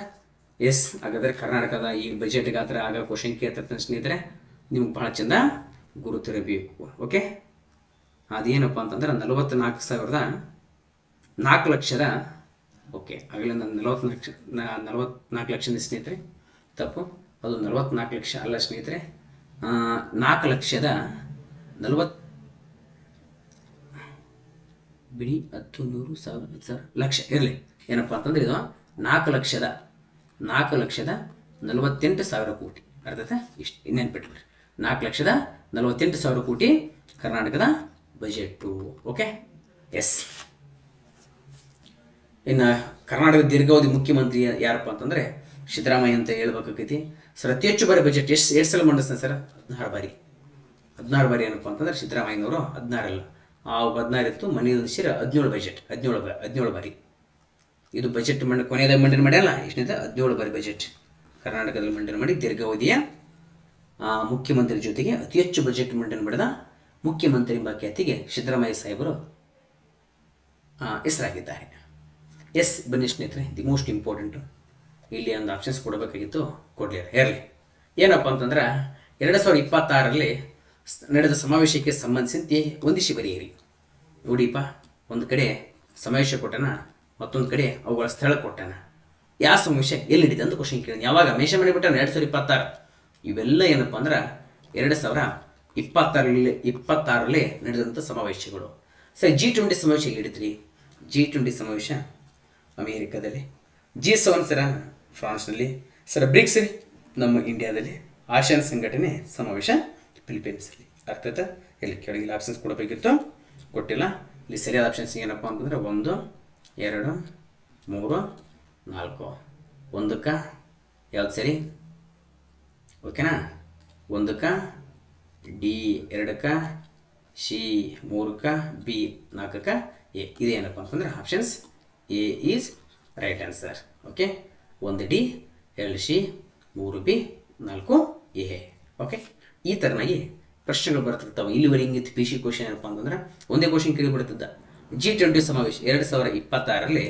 ಎಸ್, ಹಾಗಾದರೆ ಕರ್ನಾಟಕದ ಈ ಬಜೆಟ್ ಗಾತ್ರ ಆಗ ಕ್ವಶನ್ ಕೇಳ್ತಿರ್ತಾನೆ ಸ್ನೇಹಿತರೆ, ನಿಮ್ಗೆ ಭಾಳ ಚಂದ ಗುರುತಿರಬೇಕು. ಓಕೆ, ಅದೇನಪ್ಪ ಅಂತಂದ್ರೆ 44 ಲಕ್ಷದ. ಓಕೆ, ಆಗಲೇ ನಾನು 44 ಲಕ್ಷ ಸ್ನೇಹಿತರೆ, ತಪ್ಪು. ಅದು 44 ಲಕ್ಷ ಅಲ್ಲ ಸ್ನೇಹಿತರೆ, 4,40,000 ಬಿಡಿ 10 100 1000 ಲಕ್ಷ ಇರಲಿ. ಏನಪ್ಪ ಅಂತಂದ್ರೆ ಇದು 4,48,000 ಕೋಟಿ. ಅರ್ಥಾಯ್ತಾ? ಇಷ್ಟು ನೆನ್ಪಿಟ್ಬಿಡ್ರಿ. 4,48,000 ಕೋಟಿ ಕರ್ನಾಟಕದ ಬಜೆಟ್ಟು. Okay, S. ಇನ್ನು ಕರ್ನಾಟಕದ ದೀರ್ಘಾವಧಿ ಮುಖ್ಯಮಂತ್ರಿ ಯಾರಪ್ಪ ಅಂತಂದರೆ ಸಿದ್ದರಾಮಯ್ಯ ಅಂತ ಹೇಳ್ಬೇಕಾಗೈತಿ. ಸರ್ ಅತಿ ಹೆಚ್ಚು ಬಾರಿ ಬಜೆಟ್ ಎಷ್ಟು ಸಲ ಮಂಡಿಸ್ತಾನೆ ಸರ್? 16 ಬಾರಿ. 16 ಬಾರಿ ಏನಪ್ಪ ಅಂತಂದ್ರೆ ಸಿದ್ದರಾಮಯ್ಯನವರು 16 ಅಲ್ಲ, 16 ಇತ್ತು. ಮನೆಯೊಂದು ಸೇರಿ 17 ಬಜೆಟ್, 17 ಬಾರಿ ಇದು ಬಜೆಟ್ ಕೊನೆಯದಾಗಿ ಮಂಡನೆ ಮಾಡ್ಯಲ್ಲ. ಎಷ್ಟನೇದ? 17 ಬಾರಿ ಬಜೆಟ್ ಕರ್ನಾಟಕದಲ್ಲಿ ಮಂಡನೆ ಮಾಡಿ ದೀರ್ಘಾವಧಿಯ ಮುಖ್ಯಮಂತ್ರಿ ಜೊತೆಗೆ ಅತಿ ಹೆಚ್ಚು ಬಜೆಟ್ ಮಂಡನೆ ಮಾಡಿದ ಮುಖ್ಯಮಂತ್ರಿ ಎಂಬ ಖ್ಯಾತಿಗೆ ಸಿದ್ದರಾಮಯ್ಯ ಸಾಹೇಬರು ಹೆಸರಾಗಿದ್ದಾರೆ. ಎಸ್, ಬನ್ನಿ ಸ್ನೇಹಿತರೆ, ದಿ ಮೋಸ್ಟ್ ಇಂಪಾರ್ಟೆಂಟು. ಇಲ್ಲಿ ಒಂದು ಆಪ್ಷನ್ಸ್ ಕೊಡಬೇಕಾಗಿತ್ತು, ಕೊಡಲಿಲ್ಲ. ಇರಲಿ. ಏನಪ್ಪ ಅಂತಂದ್ರೆ 2026ರಲ್ಲಿ ನಡೆದ ಸಮಾವೇಶಕ್ಕೆ ಸಂಬಂಧಿಸಿದಂತೆ ಒಂದಿಷ್ಟು ಬರೆಯಿರಿ. ನೋಡಿಪ್ಪ, ಒಂದು ಕಡೆ ಸಮಾವೇಶ ಕೊಟ್ಟನ, ಮತ್ತೊಂದು ಕಡೆ ಅವುಗಳ ಸ್ಥಳ ಕೊಟ್ಟನ. ಯಾವ ಸಮಾವೇಶ ಎಲ್ಲಿ ನಡೀತೆ ಅಂತ ಕ್ವಶನ್ ಕೇಳಿ. ಯಾವಾಗ ಮೇಷ ಮಾಡಿಬಿಟ್ಟಾನ? 2026. ಇವೆಲ್ಲ ಏನಪ್ಪ ಅಂದ್ರೆ 2026ರಲ್ಲಿ ನಡೆದಂಥ ಸಮಾವೇಶಗಳು. ಸರ್ G20 ಸಮಾವೇಶ ಎಲ್ಲಿ ನಡೀತ್ರಿ? G20 ಸಮಾವೇಶ ಅಮೇರಿಕಾದಲ್ಲಿ. G7 ಸರ ಫ್ರಾನ್ಸ್ನಲ್ಲಿ. ಸರ್ ಬ್ರಿಕ್ಸ್ ನಮ್ಮ ಇಂಡಿಯಾದಲ್ಲಿ. ಆಸಿಯಾನ್ ಸಂಘಟನೆ ಸಮಾವೇಶ ಫಿಲಿಪೀನ್ಸಲ್ಲಿ. ಅರ್ಥ ಆಯ್ತಾ? ಇಲ್ಲಿ ಕೆಳಗಿಲ್ಲ ಆಪ್ಷನ್ಸ್ ಕೊಡಬೇಕಿತ್ತು, ಕೊಟ್ಟಿಲ್ಲ. ಇಲ್ಲಿ ಸರಿಯಾದ ಆಪ್ಷನ್ಸ್ ಏನಪ್ಪ ಅಂತಂದರೆ 1 2 3 4. 1ಕ್ಕೆ ಯಾವ್ದು ಸರಿ? ಓಕೆನಾ? 1ಕ್ಕೆ D, 2ಕ್ಕೆ C, 3ಕ್ಕೆ B, 4ಕ್ಕೆ A. ಇದೇನಪ್ಪ ಅಂತಂದ್ರೆ options A is right answer. Okay, 1 D, 2 C, 3 B, 4 A. Okay, ಈ ಥರನಾಗಿ ಪ್ರಶ್ನೆಗಳು ಬರ್ತಿರ್ತಾವೆ. ಇಲ್ಲಿವರೆಗೆ ಹಿಂಗಿತ್ತು ಪಿ ಸಿ ಕ್ವಶನ್ ಏನಪ್ಪ ಅಂತಂದ್ರೆ ಒಂದೇ ಕ್ವಶನ್ ಕೇಳಿಬಿಡ್ತಿದ್ದ. G20 ಸಮಾವೇಶ 2026ರಲ್ಲಿ.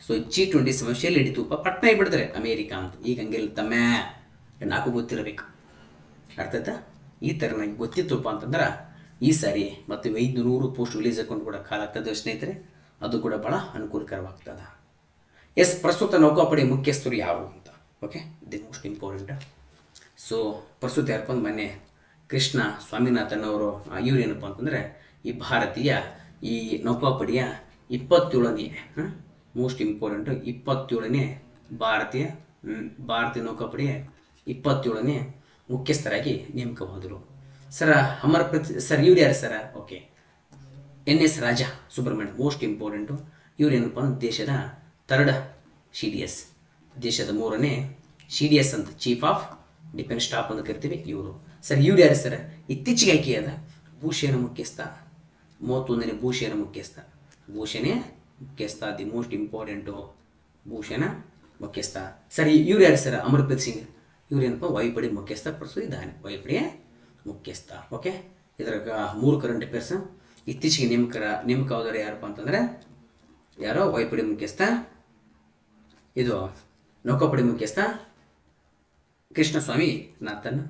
ಸೊ G20 ಸಮಾವೇಶ ಎಲ್ಲಿ ಹಿಡಿತುಪ್ಪ, ಪಟ್ನ ಬಿಡ್ತಾರೆ ಅಮೇರಿಕಾ ಅಂತ. ಈಗ ಹಂಗೆಲ್ಲ ತಮ್ಮ ನಾಲ್ಕು ಗೊತ್ತಿರಬೇಕು, ಅರ್ಥ ಆಯ್ತಾ? ಈ ಥರನಾಗಿ ಗೊತ್ತಿತ್ತುಪ್ಪ ಅಂತಂದ್ರೆ ಈ ಸಾರಿ ಮತ್ತು 500 ಪೋಸ್ಟ್ ರಿಲೀಸ್ ಹಾಕೊಂಡು ಕೂಡ ಕಾಲ ಆಗ್ತದೆ ಸ್ನೇಹಿತರೆ, ಅದು ಕೂಡ ಭಾಳ ಅನುಕೂಲಕರವಾಗ್ತದೆ. ಎಸ್, ಪ್ರಸ್ತುತ ನೌಕಾಪಡೆ ಮುಖ್ಯಸ್ಥರು ಯಾರು ಅಂತ. Okay, the most important. So ಪ್ರಸ್ತುತ ಯಾರಪ್ಪ ಅಂದ್ರೆ ಮೊನ್ನೆ ಕೃಷ್ಣ ಸ್ವಾಮಿನಾಥನ್ ಅವರು. ಇವ್ರು ಏನಪ್ಪ ಅಂತಂದರೆ ಈ ಭಾರತೀಯ ಈ ನೌಕಾಪಡೆಯ 27ನೇ ಮೋಸ್ಟ್ ಇಂಪಾರ್ಟೆಂಟ್ 27ನೇ ಭಾರತೀಯ ನೌಕಾಪಡೆಯ 27ನೇ ಮುಖ್ಯಸ್ಥರಾಗಿ ನೇಮಕವಾದರು. ಸರ್ ಇವ್ರು ಯಾರು ಸರ? Okay, NS Raja Subrahmanya, most important. ಇವ್ರೇನಪ್ಪ ಅಂದ್ರೆ ದೇಶದ 3rd CDS, ದೇಶದ 3ನೇ CDS ಅಂತ, ಚೀಫ್ ಆಫ್ ಡಿಫೆನ್ಸ್ ಸ್ಟಾಫ್ ಅಂತ ಕರಿತೀವಿ ಇವರು. ಸರ್ ಇವ್ರು ಯಾರು ಸರ್? ಇತ್ತೀಚೆಗೆ ಆಯ್ಕೆಯಾದ ಭೂಸೇನಾ ಮುಖ್ಯಸ್ಥ, 31ನೇ ಭೂಸೇನಾ ಮುಖ್ಯಸ್ಥ. ಭೂಸೇನೆ ಮುಖ್ಯಸ್ಥ, ದಿ ಮೋಸ್ಟ್ ಇಂಪಾರ್ಟೆಂಟು ಭೂಸೇನಾ ಮುಖ್ಯಸ್ಥ. ಸರ್ ಇವ್ರು ಯಾರು ಸರ್? ಅಮರ್ಪ್ರೀತ್ ಸಿಂಗ್. ಇವ್ರೇನಪ್ಪ ವಾಯುಪಡೆ ಮುಖ್ಯಸ್ಥ, ಪ್ರಸ್ತುತ ಇದ್ದಾನೆ ವಾಯುಪಡೆಯ ಮುಖ್ಯಸ್ಥ. ಓಕೆ, ಇದ್ರಾಗ 3 ಕರೆಂಟ್ ಅಫೇರ್ಸ್. ಇತ್ತೀಚೆಗೆ ನೇಮಕವಾದವರು ಯಾರಪ್ಪ ಅಂತಂದರೆ ಯಾರೋ ವಾಯುಪಡೆ ಮುಖ್ಯಸ್ಥ, ಇದು ನೌಕಾಪಡೆ ಮುಖ್ಯಸ್ಥ ಕೃಷ್ಣಸ್ವಾಮಿ ನಾಥನ್.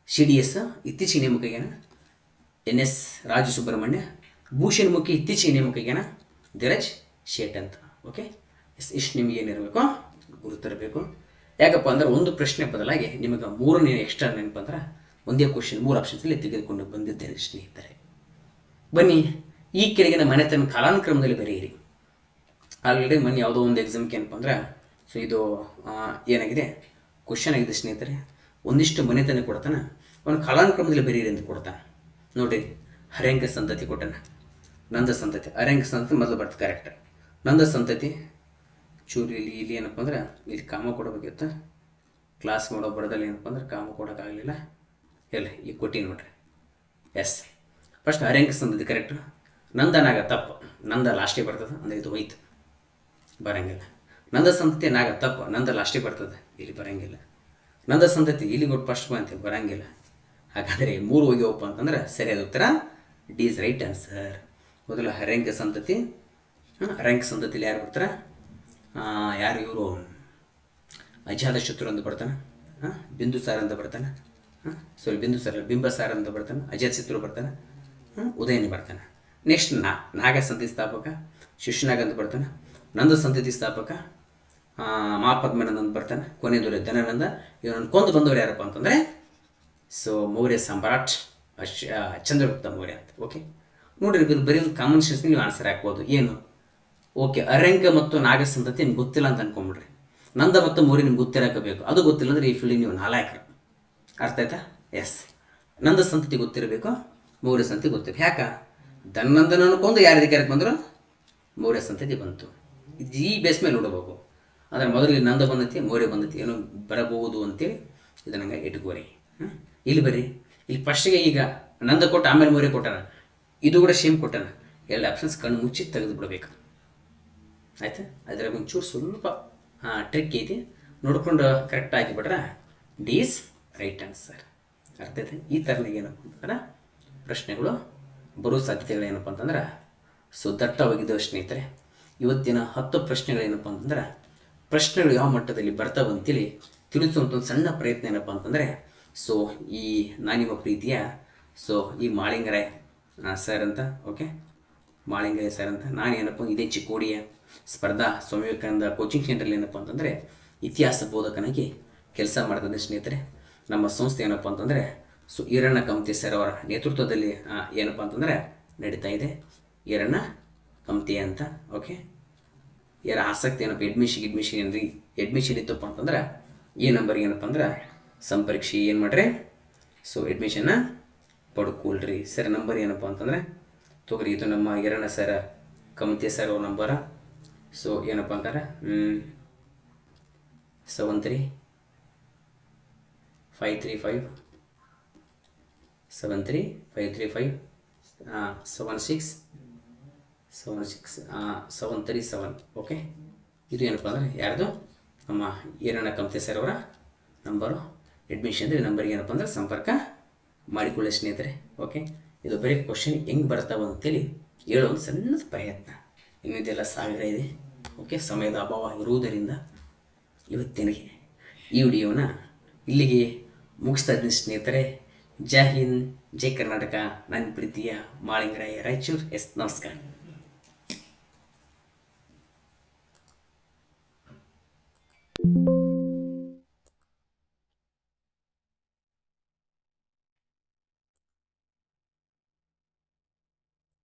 CDS ಇತ್ತೀಚೆಗೆ ನೇಮಕ ಆಗ್ಯಾನ NS ರಾಜ ಸುಬ್ರಹ್ಮಣ್ಯ. ಭೂಷಣ್ ಮುಖ್ಯ ಇತ್ತೀಚೆಗೆ ನೇಮಕ ಆಗ್ಯಾನ ಧೀರಜ್ ಶೇಟ್ ಅಂತ. ಓಕೆ, ಇಷ್ಟು ನಿಮ್ಗೆ ಏನಿರಬೇಕು, ಗುರುತಿರಬೇಕು. ಯಾಕಪ್ಪ ಅಂದ್ರೆ ಒಂದು ಪ್ರಶ್ನೆ ಬದಲಾಗಿ ನಿಮಗೆ 3ನೇ ಎಕ್ಸ್ಟ್ರಾ ನೆನಪು ಅಂದ್ರೆ ಒಂದೇ ಕ್ವಶನ್ 3 ಆಪ್ಷನ್ಸಲ್ಲಿ ತೆಗೆದುಕೊಂಡು ಬಂದಿದ್ದೇನೆ ಸ್ನೇಹಿತರೆ. ಬನ್ನಿ, ಈ ಕೆಳಗಿನ ಮನೆತನ ಕಾಲಾನುಕ್ರಮದಲ್ಲಿ ಬರೆಯಿರಿ. ಆಲ್ರೆಡಿ ಮೊನ್ನೆ ಯಾವುದೋ ಒಂದು ಎಕ್ಸಾಮ್ಗೆ ಏನಪ್ಪ ಅಂದ್ರೆ ಸೊ ಇದು ಏನಾಗಿದೆ ಕ್ವಶನ್ ಆಗಿದೆ ಸ್ನೇಹಿತರೆ. ಒಂದಿಷ್ಟು ಮನೆತನ ಕೊಡ್ತಾನೆ, ಅವನು ಕಾಲಾನುಕ್ರಮದಲ್ಲಿ ಬರೀರಿ ಅಂತ ಕೊಡ್ತಾನೆ. ನೋಡಿರಿ, ಹರ್ಯಾಂಕ ಸಂತತಿ ಕೊಟ್ಟಾನ, ನಂದ ಸಂತತಿ. ಹರ್ಯಾಂಕ ಸಂತತಿ ಮೊದಲು ಬರ್ತದೆ, ಕರೆಕ್ಟ್. ನಂದ ಸಂತತಿ ಚೂರು ಇಲ್ಲಿ ಏನಪ್ಪ ಅಂದ್ರೆ ಇಲ್ಲಿ ಕಾಮ ಕೊಡಬೇಕಿತ್ತು, ಕ್ಲಾಸ್ ಮಾಡೋ ಬರೋದಲ್ಲಿ ಏನಪ್ಪ ಅಂದ್ರೆ ಕಾಮ ಕೊಡೋಕ್ಕಾಗಲಿಲ್ಲ. ಎಲ್ಲ ಈಗ ಕೊಟ್ಟಿ ನೋಡ್ರಿ. ಎಸ್, ಫಸ್ಟ್ ಹರ್ಯಾಂಕ ಸಂತತಿ ಕರೆಕ್ಟ್. ನಂದನಾಗ ತಪ್ಪು, ನಂದ ಲಾಸ್ಟಿಗೆ ಬರ್ತದೆ ಅಂದರೆ ಇದು ಹೋಯ್ತು, ಬರೋಂಗಿಲ್ಲ. ನಂದ ಸಂತತಿ ನಾಗ ತಪ್ಪು, ನಂದ ಲಾಸ್ಟಿಗೆ ಬರ್ತದೆ, ಇಲ್ಲಿ ಬರೋಂಗಿಲ್ಲ. ನಂದ ಸಂತತಿ ಇಲ್ಲಿ ಕೊಟ್ಟು ಫಸ್ಟ್ ಬಂತೆ, ಬರೋಂಗಿಲ್ಲ. ಹಾಗಾದರೆ 3 ಹೋಗ್ಯವಪ್ಪ ಅಂತಂದ್ರೆ ಸರಿಯಾದ ಉತ್ತರ ಡಿ ಇಸ್ ರೈಟ್ ಆನ್ಸರ್. ಮೊದಲು ಹರ್ಯಾಂಕ ಸಂತತಿ. ಹರ್ಯಾಂಕ ಸಂತತಿಲಿ ಯಾರು ಬರ್ತಾರೆ? ಯಾರು ಇವರು? ಅಜಾತಶತ್ರು ಅಂತ ಬರ್ತಾನೆ, ಬಿಂದುಸಾರ ಅಂತ ಬರ್ತಾನೆ, ಬಿಂಬಸಾರ ಅಂತ ಬರ್ತಾನೆ, ಅಜಾತಶತ್ರು ಬರ್ತಾನೆ, ಉದಯನಿ ಬರ್ತಾನೆ. ನೆಕ್ಸ್ಟ್ ನಾಗ ಸಂತತಿ ಸ್ಥಾಪಕ ಶಿಶುನಾಗ ಅಂತ ಬರ್ತಾನೆ. ನಂದ ಸಂತತಿ ಸ್ಥಾಪಕ ಮಹಾಪದ್ಮನಂದ ಅಂತ ಬರ್ತಾನೆ. ಕೊನೆಯದವರು ಧನಾನಂದ. ಇವನನ್ನು ಕೊಂದು ಬಂದವರು ಯಾರಪ್ಪ ಅಂತಂದರೆ ಸೊ ಮೌರ್ಯ ಸಾಮ್ರಾಟ್ ಚಂದ್ರಗುಪ್ತ ಮೌರ್ಯ ಅಂತ. ಓಕೆ, ನೋಡಿರಿ, ಇದು ಬರೀ ಒಂದು ಕಾಮನ್ ಸೆನ್ಸ್ ನೀವು ಆನ್ಸರ್ ಹಾಕ್ಬೋದು. ಏನು? ಓಕೆ, ಹರ್ಯಾಂಕ ಮತ್ತು ನಾಗ ಸಂತತಿ ನಿಮ್ಗೆ ಗೊತ್ತಿಲ್ಲ ಅಂತ ಅನ್ಕೊಂಬಿಡ್ರಿ. ನಂದ ಮತ್ತು ಮೌರ್ಯ ನಿಮ್ಗೆ ಗೊತ್ತಿರಬೇಕು. ಅದು ಗೊತ್ತಿಲ್ಲ ಅಂದರೆ ಈ ಫೀಲ್ಡಿಗೆ ನೀವು ನಾಲಾಯಕರು. ಅರ್ಥ ಆಯ್ತಾ? ಎಸ್, ನಂದ ಸಂತತಿ ಗೊತ್ತಿರಬೇಕು, ಮೌರ್ಯ ಸಂತತಿ ಗೊತ್ತಿರಬೇಕು. ಯಾಕೆ? ಧನನಂದನನ್ನು ಕೊಂದು ಯಾರು ಅಧಿಕಾರಕ್ಕೆ ಬಂದರು? ಮೌರ್ಯ ಸಂತತಿ ಬಂತು. ಈ ಬೇಸ್ ಮೇಲೆ ನೋಡಬೇಕು. ಆದರೆ ಮೊದಲಿಗೆ ನಂದ ಬಂದತಿ, ಮೌರ್ಯ ಬಂದತಿ, ಏನೋ ಬರಬಹುದು ಅಂತೇಳಿ ಇದನ್ನಂಗೆ ಇಟ್ಕೋರಿ. ಇಲ್ಲಿ ಬರ್ರಿ, ಇಲ್ಲಿ ಫಸ್ಟಿಗೆ ಈಗ ನಂದ ಕೊಟ್ಟು ಆಮೇಲೆ ಮೌರ್ಯ ಕೊಟ್ಟಾನ, ಇದು ಕೂಡ ಸೇಮ್ ಕೊಟ್ಟಾನ. 2 ಆಪ್ಷನ್ಸ್ ಕಣ್ಣು ಮುಚ್ಚಿ ತೆಗೆದು ಬಿಡಬೇಕು. ಆಯ್ತಾ? ಅದ್ರಾಗ ಒಂಚೂರು ಸ್ವಲ್ಪ ಟ್ರಿಕ್ ಐತಿ, ನೋಡ್ಕೊಂಡು ಕರೆಕ್ಟ್ ಹಾಕಿಬಿಟ್ರೆ ಡಿ ಇಸ್ ರೈಟ್ ಆನ್ಸರ್. ಅರ್ಥ ಐತೆ? ಈ ಥರನಾಗ ಏನಪ್ಪ ಅಂತಂದ್ರೆ ಪ್ರಶ್ನೆಗಳು ಬರೋ ಸಾಧ್ಯತೆಗಳು ಏನಪ್ಪ ಅಂತಂದ್ರೆ ಸೊ ದಟ್ಟವಾಗಿದ್ದಾವೆ ಸ್ನೇಹಿತರೆ. ಇವತ್ತಿನ 10 ಪ್ರಶ್ನೆಗಳೇನಪ್ಪ ಅಂತಂದ್ರೆ ಪ್ರಶ್ನೆಗಳು ಯಾವ ಮಟ್ಟದಲ್ಲಿ ಬರ್ತಾವೆ ಅಂತೇಳಿ ತಿಳಿಸುವಂಥ ಒಂದು ಸಣ್ಣ ಪ್ರಯತ್ನ ಏನಪ್ಪ ಅಂತಂದರೆ ಸೊ ಈ ನಾನಿಮ್ಮ ಪ್ರೀತಿಯ ಸೊ ಈ ಮಾಳಿಂಗರಾಯ್ ಸರ್ ಅಂತ. ಓಕೆ, ಮಾಳಿಂಗರಾಯ್ ಸರ್ ಅಂತ. ನಾನು ಏನಪ್ಪ ಇದೇ ಚಿಕ್ಕೋಡಿಯ ಸ್ಪರ್ಧಾ ಸ್ವಾಮಿ ವಿವೇಕಾನಂದ ಕೋಚಿಂಗ್ ಸೆಂಟ್ರಲ್ಲಿ ಏನಪ್ಪ ಅಂತಂದರೆ ಇತಿಹಾಸ ಬೋಧಕನಾಗಿ ಕೆಲಸ ಮಾಡ್ತದೆ ಸ್ನೇಹಿತರೆ. ನಮ್ಮ ಸಂಸ್ಥೆ ಏನಪ್ಪ ಅಂತಂದರೆ ಸೊ ಈರಣ್ಣ ಕಮತಿ ಸರ್ ಅವರ ನೇತೃತ್ವದಲ್ಲಿ ಏನಪ್ಪ ಅಂತಂದರೆ ನಡೀತಾ ಇದೆ, ಈರಣ್ಣ ಕಮತಿ ಅಂತ. ಓಕೆ, ಯಾರ ಆಸಕ್ತಿ ಏನಪ್ಪ ಅಡ್ಮಿಷನ್ ಏನ್ರಿ ಅಡ್ಮಿಷನ್ ಇತ್ತಪ್ಪ ಅಂತಂದ್ರೆ ಈ ನಂಬರ್ಗೆ ಏನಪ್ಪ ಅಂದ್ರೆ ಸಂಪರ್ಕಿಸಿ ಏನು ಮಾಡ್ರಿ ಸೊ ಅಡ್ಮಿಷನ್ನ ಪಡ್ಕೊಳ್ರಿ. ಸರ್ ನಂಬರ್ ಏನಪ್ಪ ಅಂತಂದರೆ ತೊಗೊರಿ, ಇದು ನಮ್ಮ ಈರಣ್ಣ ಸರ್ ಕಮತಿ ಸರ್ ಅವ್ರ ನಂಬರ. ಸೊ ಏನಪ್ಪ ಅಂತಾರೆ 73 535 76 76 737. ಓಕೆ, ಇದು ಏನಪ್ಪ ಅಂದರೆ ಯಾರ್ದು ನಮ್ಮ ಈರಣ್ಣ ಕಮತೆ ಸರ್ ಅವರ ನಂಬರು. ಅಡ್ಮಿಷನ್ ನಂಬರ್ಗೆ ಏನಪ್ಪ ಅಂದ್ರೆ ಸಂಪರ್ಕ ಮಾಡಿಕೊಳ್ಳಿ ಸ್ನೇಹಿತರೆ. ಓಕೆ, ಇದು ಬರೀ ಕ್ವಶನ್ ಹೆಂಗೆ ಬರ್ತಾವೆ ಅಂತೇಳಿ ಹೇಳೋ ಒಂದು ಸಣ್ಣದ ಪ್ರಯತ್ನ. ಇನ್ನು ಇದೆಲ್ಲ ಸಾಗರ ಇದೆ. ಓಕೆ, ಸಮಯದ ಅಭಾವ ಇರುವುದರಿಂದ ಇವತ್ತಿನಿಗೆ ಈ ವಿಡಿಯೋನ ಇಲ್ಲಿಗೆ ಮುಗಿಸ್ತಾ ಇದ್ದೀನಿ ಸ್ನೇಹಿತರೆ. ಜೈ ಹಿಂದ್, ಜೈ ಕರ್ನಾಟಕ, ನನ್ನ ಪ್ರೀತಿಯ ಮಾಳಿಂಗರಾಯ ರಾಯಚೂರು. ನಮಸ್ಕಾರ.